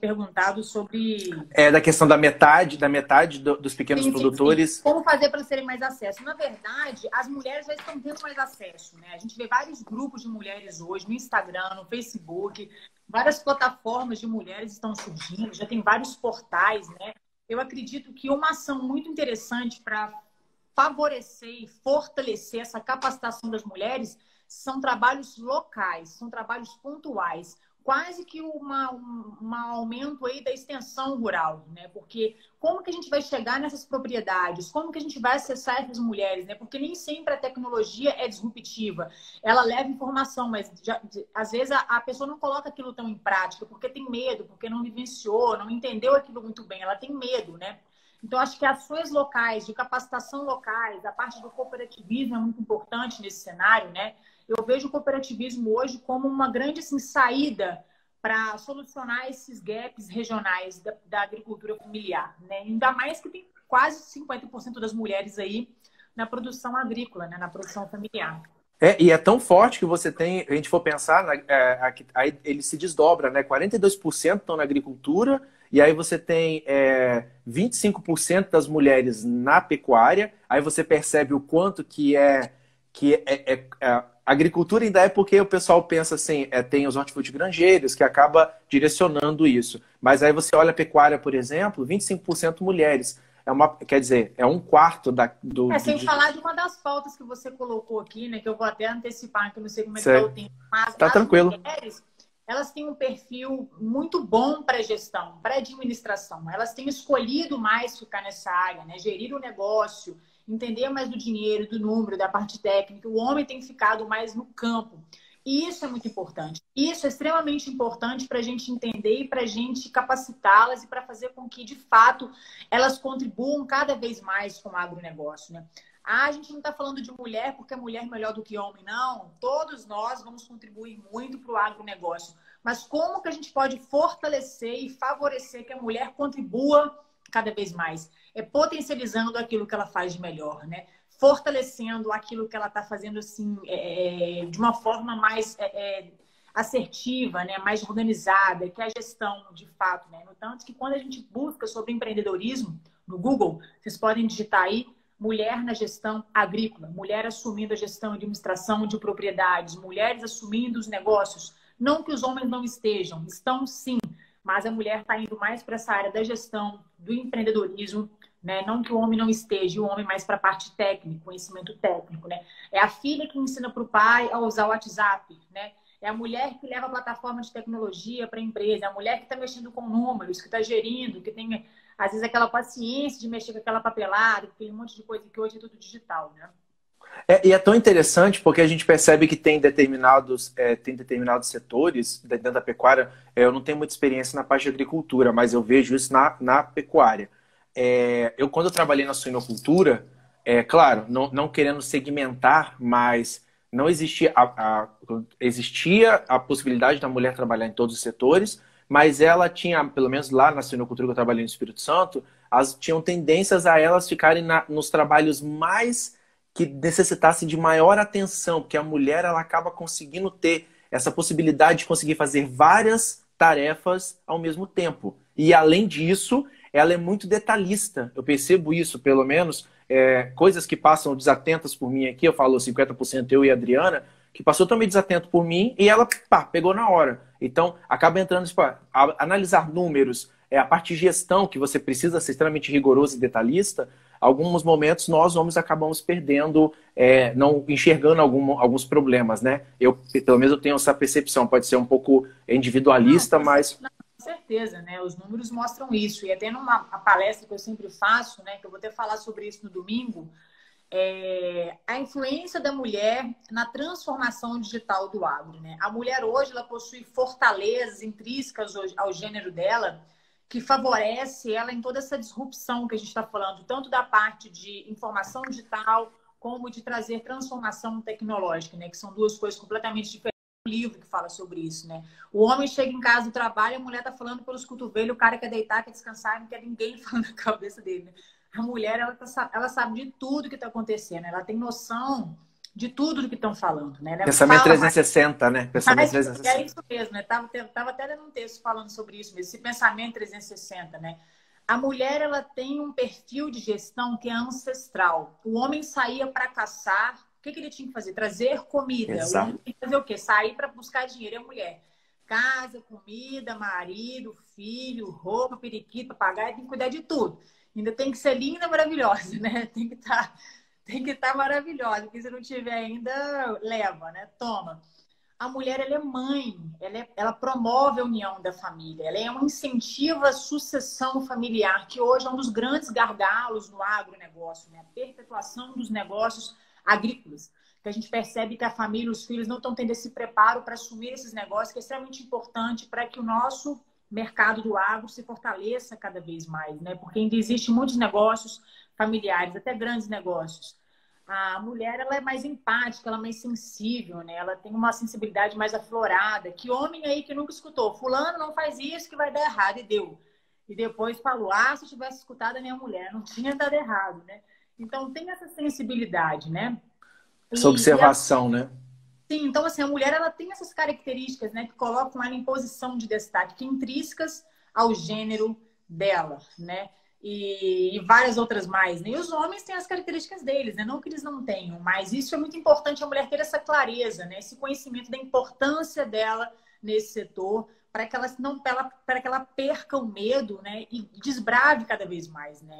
perguntado sobre... Da questão da metade dos pequenos produtores. Sim. Como fazer para terem mais acesso? Na verdade, as mulheres já estão tendo mais acesso, né? A gente vê vários grupos de mulheres hoje no Instagram, no Facebook, várias plataformas de mulheres estão surgindo, já tem vários portais, né? Eu acredito que uma ação muito interessante para favorecer e fortalecer essa capacitação das mulheres são trabalhos locais, são trabalhos pontuais, quase que um aumento aí da extensão rural, né? Porque como que a gente vai chegar nessas propriedades? Como que a gente vai acessar essas mulheres, né? Porque nem sempre a tecnologia é disruptiva. Ela leva informação, mas às vezes a pessoa não coloca aquilo tão em prática porque tem medo, porque não vivenciou, não entendeu aquilo muito bem. Ela tem medo, né? Então, acho que ações locais, de capacitação locais, a parte do cooperativismo é muito importante nesse cenário, né? Eu vejo o cooperativismo hoje como uma grande assim, saída para solucionar esses gaps regionais da agricultura familiar, né? Ainda mais que tem quase 50% das mulheres aí na produção agrícola, né? Na produção familiar. E é tão forte que você tem, a gente for pensar, aí ele se desdobra, né? 42% estão na agricultura, e aí você tem 25% das mulheres na pecuária, aí você percebe o quanto que a agricultura ainda é porque o pessoal pensa assim, tem os hortifrutigranjeiros que acaba direcionando isso. Mas aí você olha a pecuária, por exemplo, 25% mulheres. Quer dizer, é um quarto sem falar de uma das pautas que você colocou aqui, né? Que eu vou até antecipar, que eu não sei como é que tá o tempo. Mas tá tranquilo. Mulheres, elas têm um perfil muito bom para gestão, para administração. Elas têm escolhido mais ficar nessa área, né? Gerir o negócio, entender mais do dinheiro, do número, da parte técnica. O homem tem ficado mais no campo. E isso é muito importante. Isso é extremamente importante para a gente entender e para a gente capacitá-las e para fazer com que, de fato, elas contribuam cada vez mais com o agronegócio, né? A gente não está falando de mulher porque a mulher é melhor do que homem, não. Todos nós vamos contribuir muito para o agronegócio. Mas como que a gente pode fortalecer e favorecer que a mulher contribua cada vez mais? Potencializando aquilo que ela faz de melhor, né? Fortalecendo aquilo que ela está fazendo assim, de uma forma mais assertiva, né? Mais organizada, que é a gestão, de fato. Né? No tanto que quando a gente busca sobre empreendedorismo no Google, vocês podem digitar aí mulher na gestão agrícola, mulher assumindo a gestão e administração de propriedades, mulheres assumindo os negócios. Não que os homens não estejam, estão sim, mas a mulher está indo mais para essa área da gestão, do empreendedorismo, né? Não que o homem não esteja, o homem mais para a parte técnica, conhecimento técnico, né? É a filha que ensina para o pai a usar o WhatsApp, né? É a mulher que leva a plataforma de tecnologia para a empresa, é a mulher que está mexendo com números, que está gerindo, que tem, às vezes, aquela paciência de mexer com aquela papelada, aquele monte de coisa que hoje é tudo digital, né? E é tão interessante porque a gente percebe que tem determinados setores dentro da pecuária. Eu não tenho muita experiência na parte de agricultura, mas eu vejo isso na pecuária. Quando eu trabalhei na suinocultura, claro, não querendo segmentar, mas não existia existia a possibilidade da mulher trabalhar em todos os setores, mas ela tinha, pelo menos lá na suinocultura que eu trabalhei no Espírito Santo, tinham tendências a elas ficarem nos trabalhos mais que necessitassem de maior atenção, porque a mulher ela acaba conseguindo ter essa possibilidade de conseguir fazer várias tarefas ao mesmo tempo. E, além disso, ela é muito detalhista. Eu percebo isso, pelo menos, coisas que passam desatentas por mim aqui, eu falo 50% eu e a Adriana, que passou também desatento por mim e ela, pá, pegou na hora. Então, acaba entrando, analisar números, a parte de gestão, que você precisa ser extremamente rigoroso e detalhista, alguns momentos nós homens acabamos perdendo, não enxergando alguns problemas, né? Pelo menos eu tenho essa percepção, pode ser um pouco individualista, mas... Com certeza, né? Os números mostram isso. E até numa palestra que eu sempre faço, né? Que eu vou até falar sobre isso no domingo, a influência da mulher na transformação digital do agro, né? A mulher hoje, ela possui fortalezas intrínsecas ao gênero dela, que favorece ela em toda essa disrupção que a gente está falando, tanto da parte de informação digital, como de trazer transformação tecnológica, né? Que são duas coisas completamente diferentes. Um livro que fala sobre isso, né? O homem chega em casa do trabalho, a mulher tá falando pelos cotovelos, o cara quer deitar, quer descansar, não quer ninguém falando na cabeça dele, né? A mulher, ela sabe de tudo que tá acontecendo, ela tem noção de tudo do que estão falando, né? Ela Pensamento fala 360, né? Pensamento 360. É isso mesmo, né? Tava até dando um texto falando sobre isso mesmo, esse pensamento 360, né? A mulher, ela tem um perfil de gestão que é ancestral. O homem saía para caçar. O que ele tinha que fazer? Trazer comida. Exato. O homem tem que fazer o quê? Sair para buscar dinheiro. E a mulher? Casa, comida, marido, filho, roupa, periquito, papagaio, tem que cuidar de tudo. Ainda tem que ser linda, maravilhosa, né? Tem que estar maravilhosa. Porque se não tiver ainda, leva, né? Toma. A mulher, ela é mãe, ela promove a união da família, ela é um incentivo à sucessão familiar, que hoje é um dos grandes gargalos no agronegócio, né? A perpetuação dos negócios agrícolas, que a gente percebe que a família, os filhos não estão tendo esse preparo para assumir esses negócios, que é extremamente importante para que o nosso mercado do agro se fortaleça cada vez mais, né? Porque ainda existem muitos negócios familiares, até grandes negócios. A mulher, ela é mais empática, ela é mais sensível, né? Ela tem uma sensibilidade mais aflorada. Que homem aí que nunca escutou, fulano não faz isso que vai dar errado, e deu. E depois falou, se eu tivesse escutado a minha mulher, não tinha dado errado, né? Então tem essa sensibilidade, né? Essa observação, né? Sim, então assim, a mulher, ela tem essas características, né? Que colocam ela em posição de destaque, que intrínsecas ao gênero dela, né? E várias outras mais, né? E os homens têm as características deles, né? Não que eles não tenham, mas isso é muito importante, a mulher ter essa clareza, né? Esse conhecimento da importância dela nesse setor, para que ela não para que ela perca o medo, né? E desbrave cada vez mais, né?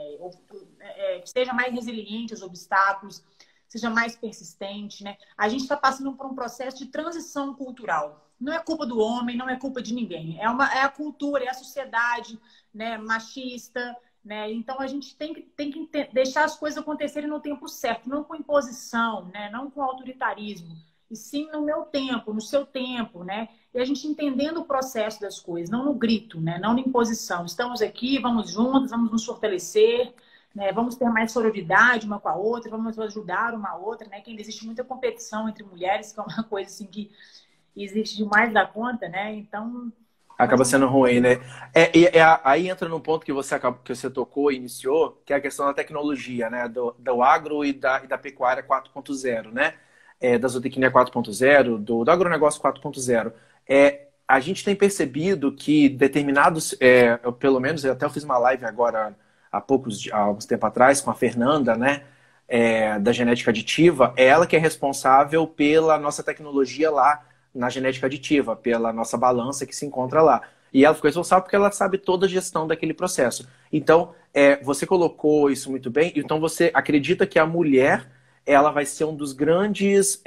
Seja mais resiliente aos obstáculos, seja mais persistente, né? A gente está passando por um processo de transição cultural. Não é culpa do homem, não é culpa de ninguém. É a cultura, é a sociedade, né? Machista, né? Então a gente tem que deixar as coisas acontecerem no tempo certo, não com imposição, né? Não com autoritarismo, e sim no meu tempo, no seu tempo, né? E a gente entendendo o processo das coisas, não no grito, né? Não na imposição. Estamos aqui, vamos juntos, vamos nos fortalecer, né? Vamos ter mais sororidade uma com a outra, vamos ajudar uma a outra, né? Que ainda existe muita competição entre mulheres, que é uma coisa assim que existe demais da conta, né? Então acaba sendo ruim, né? Aí entra num ponto que você tocou e iniciou, que é a questão da tecnologia, né? Do agro e da pecuária 4.0, né? Da zootecnia 4.0, do agronegócio 4.0. A gente tem percebido que determinados, pelo menos, eu fiz uma live agora há alguns tempo atrás com a Fernanda, né? Da genética aditiva, é ela que é responsável pela nossa tecnologia lá na genética aditiva, pela nossa balança que se encontra lá. E ela ficou responsável porque ela sabe toda a gestão daquele processo. Então, você colocou isso muito bem. Então, você acredita que a mulher ela vai ser um dos grandes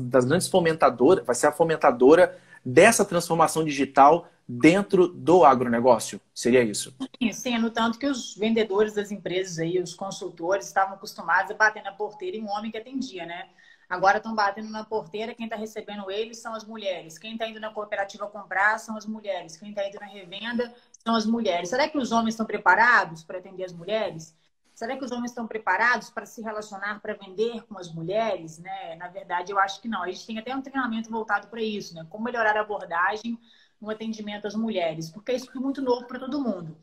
das grandes fomentadoras, vai ser a fomentadora dessa transformação digital dentro do agronegócio? Seria isso? Sim, no tanto que os vendedores das empresas aí, os consultores, estavam acostumados a bater na porteira e um homem que atendia, né? Agora estão batendo na porteira, quem está recebendo eles são as mulheres. Quem está indo na cooperativa comprar são as mulheres. Quem está indo na revenda são as mulheres. Será que os homens estão preparados para atender as mulheres? Será que os homens estão preparados para se relacionar, para vender com as mulheres? Né? Na verdade, eu acho que não. A gente tem até um treinamento voltado para isso, né? Como melhorar a abordagem no atendimento às mulheres, porque isso é muito novo para todo mundo.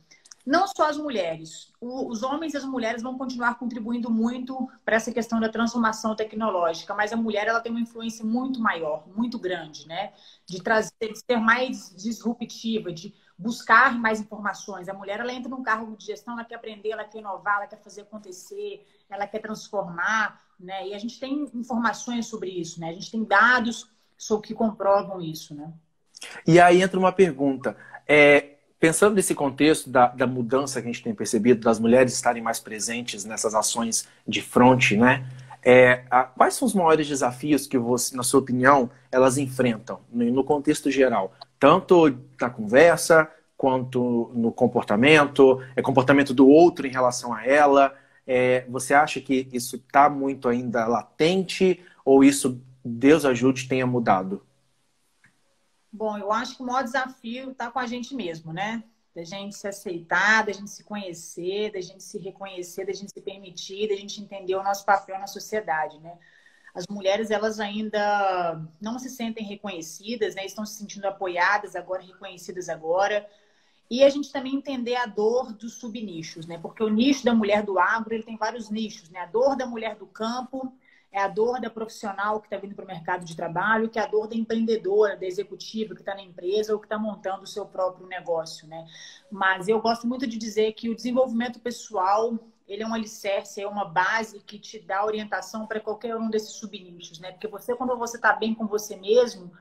Não só as mulheres. Os homens e as mulheres vão continuar contribuindo muito para essa questão da transformação tecnológica, mas a mulher ela tem uma influência muito maior, muito grande, né? De trazer, de ser mais disruptiva, de buscar mais informações. A mulher ela entra num cargo de gestão, ela quer aprender, ela quer inovar, ela quer fazer acontecer, ela quer transformar, né? E a gente tem informações sobre isso, né? A gente tem dados sobre que comprovam isso, né? E aí entra uma pergunta. Pensando nesse contexto da mudança que a gente tem percebido, das mulheres estarem mais presentes nessas ações de fronte, né? Quais são os maiores desafios que você, na sua opinião, elas enfrentam no contexto geral? Tanto na conversa, quanto no comportamento, comportamento do outro em relação a ela. Você acha que isso está muito ainda latente ou isso, Deus ajude, tenha mudado? Bom, eu acho que o maior desafio está com a gente mesmo, né? Da gente se aceitar, da gente se conhecer, da gente se reconhecer, da gente se permitir, da gente entender o nosso papel na sociedade, né? As mulheres, elas ainda não se sentem reconhecidas, né? Estão se sentindo apoiadas agora, reconhecidas agora. E a gente também entender a dor dos subnichos, né? Porque o nicho da mulher do agro, ele tem vários nichos, né? A dor da mulher do campo é a dor da profissional que está vindo para o mercado de trabalho, que é a dor da empreendedora, da executiva que está na empresa ou que está montando o seu próprio negócio, né? Mas eu gosto muito de dizer que o desenvolvimento pessoal, ele é um alicerce, é uma base que te dá orientação para qualquer um desses subnichos, né? Porque você, quando você está bem com você mesmo,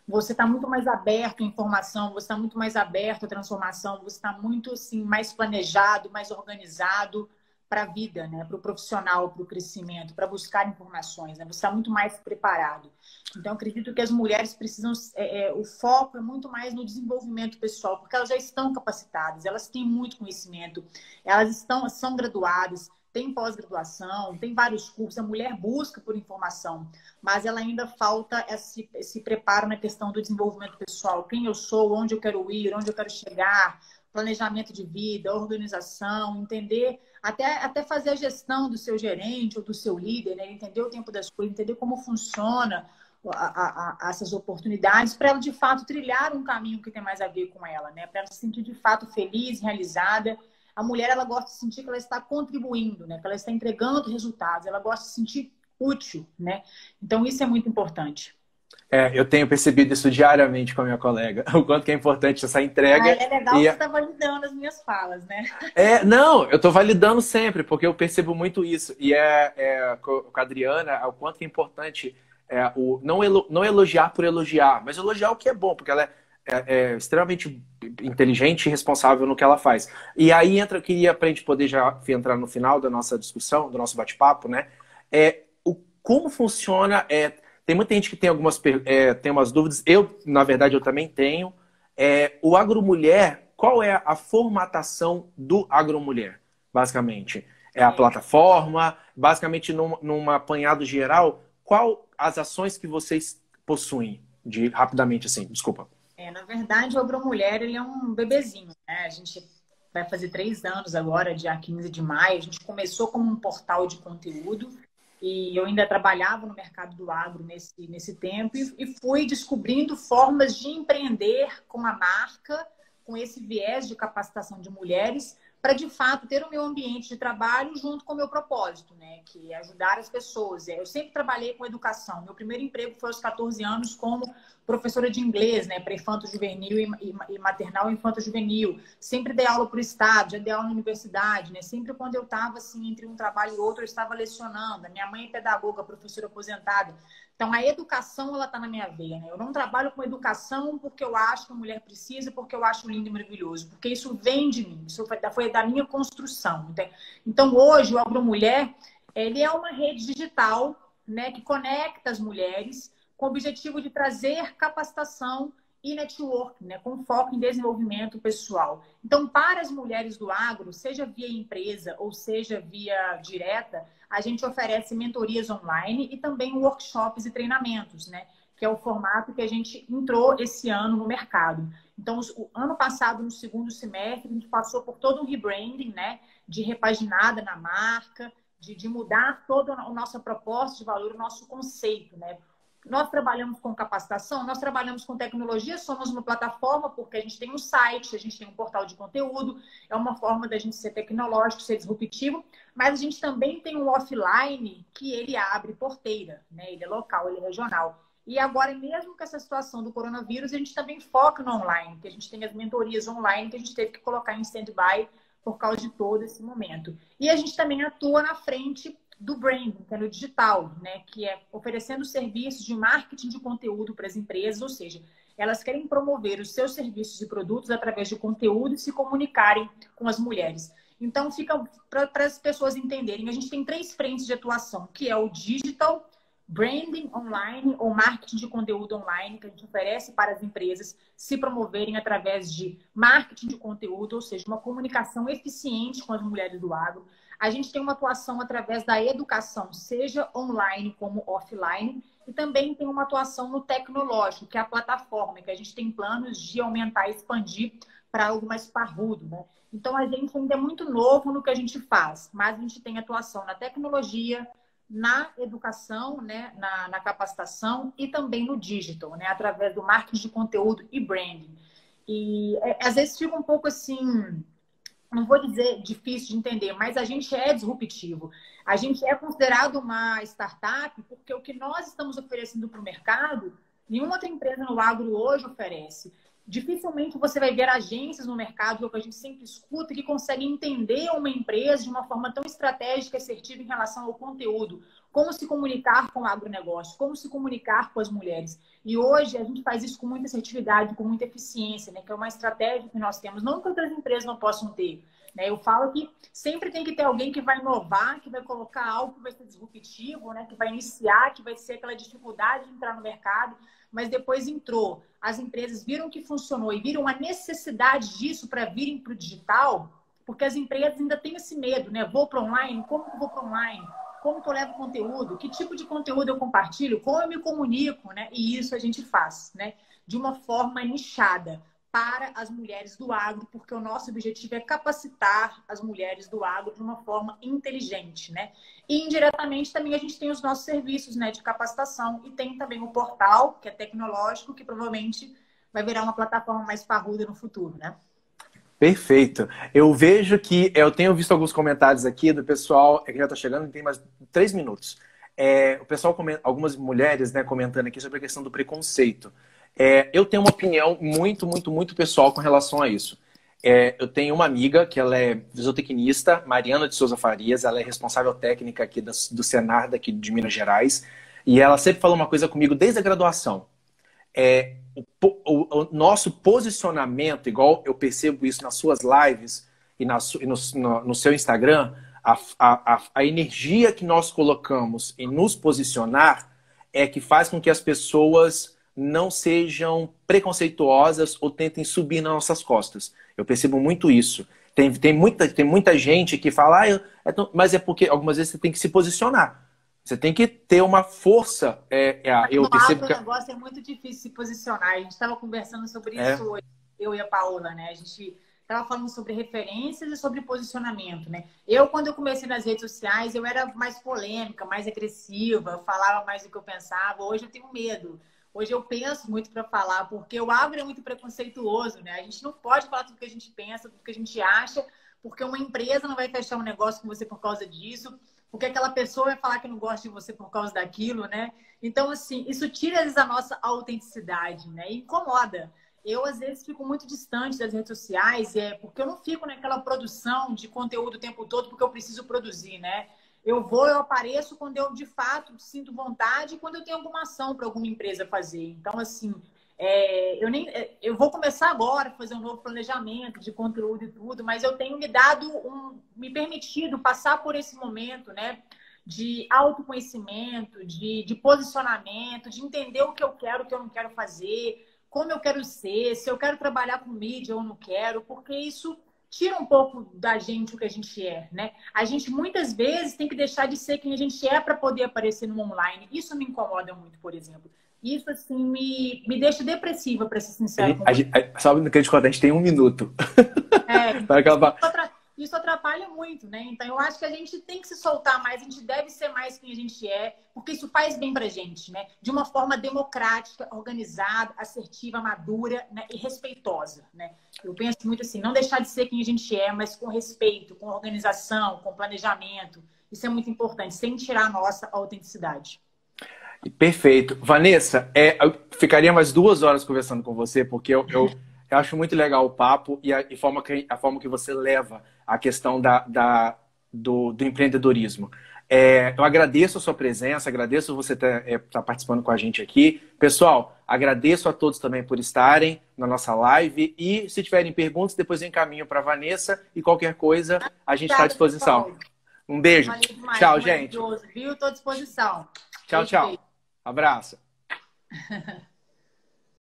você está muito mais aberto à informação, você está muito mais aberto à transformação, você está muito assim, mais planejado, mais organizado para a vida, né? Para o profissional, para o crescimento, para buscar informações, né? Você está muito mais preparado. Então, eu acredito que as mulheres precisam. O foco é muito mais no desenvolvimento pessoal, porque elas já estão capacitadas, elas têm muito conhecimento, são graduadas, têm pós-graduação, tem vários cursos, a mulher busca por informação, mas ela ainda falta esse preparo na questão do desenvolvimento pessoal. Quem eu sou, onde eu quero ir, onde eu quero chegar, planejamento de vida, organização, entender, até fazer a gestão do seu gerente ou do seu líder, né? Entender o tempo das coisas, entender como funciona essas oportunidades para ela, de fato, trilhar um caminho que tem mais a ver com ela, né? Para ela se sentir, de fato, feliz, realizada. A mulher, ela gosta de sentir que ela está contribuindo, né? Que ela está entregando resultados, ela gosta de se sentir útil, né? Então, isso é muito importante. Eu tenho percebido isso diariamente com a minha colega, o quanto que é importante essa Ah, entrega. é legal que você está validando as minhas falas, né? Não, eu estou validando sempre, porque eu percebo muito isso. E com a Adriana, o quanto que é importante não elogiar por elogiar, mas elogiar o que é bom, porque ela é extremamente inteligente e responsável no que ela faz. E aí entra, eu queria, para a gente poder já entrar no final da nossa discussão, do nosso bate-papo, né? Como funciona. Tem muita gente que tem tem umas dúvidas. Eu, na verdade, eu também tenho. O agromulher, qual é a formatação do agromulher, basicamente? É a plataforma? Basicamente, num apanhado geral, qual as ações que vocês possuem? Rapidamente, assim, desculpa. Na verdade, o Agromulher, ele é um bebezinho, né? A gente vai fazer 3 anos agora, dia 15 de maio. A gente começou como um portal de conteúdo e eu ainda trabalhava no mercado do agro nesse tempo e fui descobrindo formas de empreender com a marca, com esse viés de capacitação de mulheres, para de fato ter o meu ambiente de trabalho junto com o meu propósito, né? Que é ajudar as pessoas. Eu sempre trabalhei com educação. Meu primeiro emprego foi aos 14 anos como professora de inglês, né? Para infanto-juvenil e maternal e infanto-juvenil. Sempre dei aula para o estado, já dei aula na universidade, né? Sempre quando eu estava assim entre um trabalho e outro, eu estava lecionando. A minha mãe é pedagoga, professora aposentada. Então, a educação, ela está na minha veia, né? Eu não trabalho com educação porque eu acho que a mulher precisa, porque eu acho lindo e maravilhoso, porque isso vem de mim, isso foi da minha construção. Então, hoje, o Agromulher, ele é uma rede digital, né, que conecta as mulheres com o objetivo de trazer capacitação e networking, né, com foco em desenvolvimento pessoal. Então, para as mulheres do agro, seja via empresa ou seja via direta, a gente oferece mentorias online e também workshops e treinamentos, né? Que é o formato que a gente entrou esse ano no mercado. Então, o ano passado, no segundo semestre, a gente passou por todo um rebranding, né? De repaginada na marca, de mudar toda a nossa proposta de valor, o nosso conceito, né? Nós trabalhamos com capacitação, nós trabalhamos com tecnologia, somos uma plataforma porque a gente tem um site, a gente tem um portal de conteúdo, é uma forma da gente ser tecnológico, ser disruptivo, mas a gente também tem um offline que ele abre porteira, né? Ele é local, ele é regional. E agora, mesmo com essa situação do coronavírus, a gente também foca no online, que a gente tem as mentorias online que a gente teve que colocar em stand-by por causa de todo esse momento. E a gente também atua na frente do branding, que é no digital, né? Que é oferecendo serviços de marketing de conteúdo para as empresas, ou seja, elas querem promover os seus serviços e produtos através de conteúdo e se comunicarem com as mulheres. Então, fica para as pessoas entenderem, a gente tem 3 frentes de atuação, que é o digital, branding online ou marketing de conteúdo online, que a gente oferece para as empresas se promoverem através de marketing de conteúdo, ou seja, uma comunicação eficiente com as mulheres do agro. A gente tem uma atuação através da educação, seja online como offline, e também tem uma atuação no tecnológico, que é a plataforma, que a gente tem planos de aumentar e expandir para algo mais parrudo, né? Então, a gente ainda é muito novo no que a gente faz, mas a gente tem atuação na tecnologia, na educação, né, na capacitação e também no digital, né, através do marketing de conteúdo e branding. E às vezes fica um pouco assim, não vou dizer difícil de entender, mas a gente é disruptivo. A gente é considerado uma startup porque o que nós estamos oferecendo para o mercado, nenhuma outra empresa no agro hoje oferece. Dificilmente você vai ver agências no mercado, que é o que a gente sempre escuta, que conseguem entender uma empresa de uma forma tão estratégica e assertiva em relação ao conteúdo. Como se comunicar com o agronegócio, como se comunicar com as mulheres. E hoje a gente faz isso com muita assertividade, com muita eficiência, né? Que é uma estratégia que nós temos, não que outras empresas não possam ter. Né? Eu falo que sempre tem que ter alguém que vai inovar, que vai colocar algo que vai ser disruptivo, né? Que vai iniciar, que vai ser aquela dificuldade de entrar no mercado, mas depois entrou. As empresas viram que funcionou e viram a necessidade disso para virem para o digital, porque as empresas ainda têm esse medo, né? Vou para online? Como que eu vou para online? Como que eu levo conteúdo? Que tipo de conteúdo eu compartilho? Como eu me comunico, né? E isso a gente faz, né? De uma forma nichada para as mulheres do agro, porque o nosso objetivo é capacitar as mulheres do agro de uma forma inteligente, né? E indiretamente também a gente tem os nossos serviços, né, de capacitação e tem também o portal, que é tecnológico, que provavelmente vai virar uma plataforma mais parruda no futuro, né? Perfeito. Eu vejo que eu tenho visto alguns comentários aqui do pessoal, que já está chegando, tem mais 3 minutos. O pessoal comenta, algumas mulheres, né, comentando aqui sobre a questão do preconceito. Eu tenho uma opinião muito pessoal com relação a isso. Eu tenho uma amiga que ela é zootecnista, Mariana de Souza Farias, ela é responsável técnica aqui do Senar daqui de Minas Gerais, e ela sempre falou uma coisa comigo desde a graduação. O nosso posicionamento, igual eu percebo isso nas suas lives e no seu Instagram, a energia que nós colocamos em nos posicionar é que faz com que as pessoas não sejam preconceituosas ou tentem subir nas nossas costas. Eu percebo muito isso. Tem muita gente que fala, mas é porque algumas vezes você tem que se posicionar. Você tem que ter uma força. Eu percebo que o negócio é muito difícil se posicionar. A gente estava conversando sobre isso hoje, eu e a Paola, né? A gente estava falando sobre referências e sobre posicionamento, né? Quando eu comecei nas redes sociais, eu era mais polêmica, mais agressiva, eu falava mais do que eu pensava. Hoje eu tenho medo. Hoje eu penso muito para falar, porque o agro é muito preconceituoso, né? A gente não pode falar tudo que a gente pensa, tudo que a gente acha, porque uma empresa não vai fechar um negócio com você por causa disso, porque aquela pessoa vai falar que não gosta de você por causa daquilo, né? Então, assim, isso tira, às vezes, a nossa autenticidade, né? E incomoda. Eu, às vezes, fico muito distante das redes sociais, porque eu não fico naquela produção de conteúdo o tempo todo, porque eu preciso produzir, né? Eu apareço quando eu, de fato, sinto vontade e quando eu tenho alguma ação para alguma empresa fazer. Então, assim, eu vou começar agora a fazer um novo planejamento de conteúdo e tudo, mas eu tenho me permitido passar por esse momento, né? De autoconhecimento, de posicionamento, de entender o que eu quero, o que eu não quero fazer, como eu quero ser, se eu quero trabalhar com mídia ou não quero, porque isso tira um pouco da gente o que a gente é, né? A gente muitas vezes tem que deixar de ser quem a gente é para poder aparecer no online. Isso me incomoda muito, por exemplo. Isso, assim, me deixa depressiva, para ser sincera. Sabe no que a gente conta? A gente tem 1 minuto. Para isso atrapalha muito, né? Então, eu acho que a gente tem que se soltar mais, a gente deve ser mais quem a gente é, porque isso faz bem pra gente, né? De uma forma democrática, organizada, assertiva, madura, né? E respeitosa, né? Eu penso muito assim, não deixar de ser quem a gente é, mas com respeito, com organização, com planejamento. Isso é muito importante, sem tirar a nossa autenticidade. Perfeito. Vanessa, eu ficaria mais 2 horas conversando com você, porque eu acho muito legal o papo e a forma que você leva a questão do empreendedorismo. Eu agradeço a sua presença, agradeço você estar participando com a gente aqui. Pessoal, agradeço a todos também por estarem na nossa live e se tiverem perguntas, depois eu encaminho para a Vanessa e qualquer coisa a gente está à disposição. Pessoal. Um beijo. Valeu demais, tchau, gente. Viu? Estou à disposição. Tchau, Beijo, tchau. beijo. Abraço.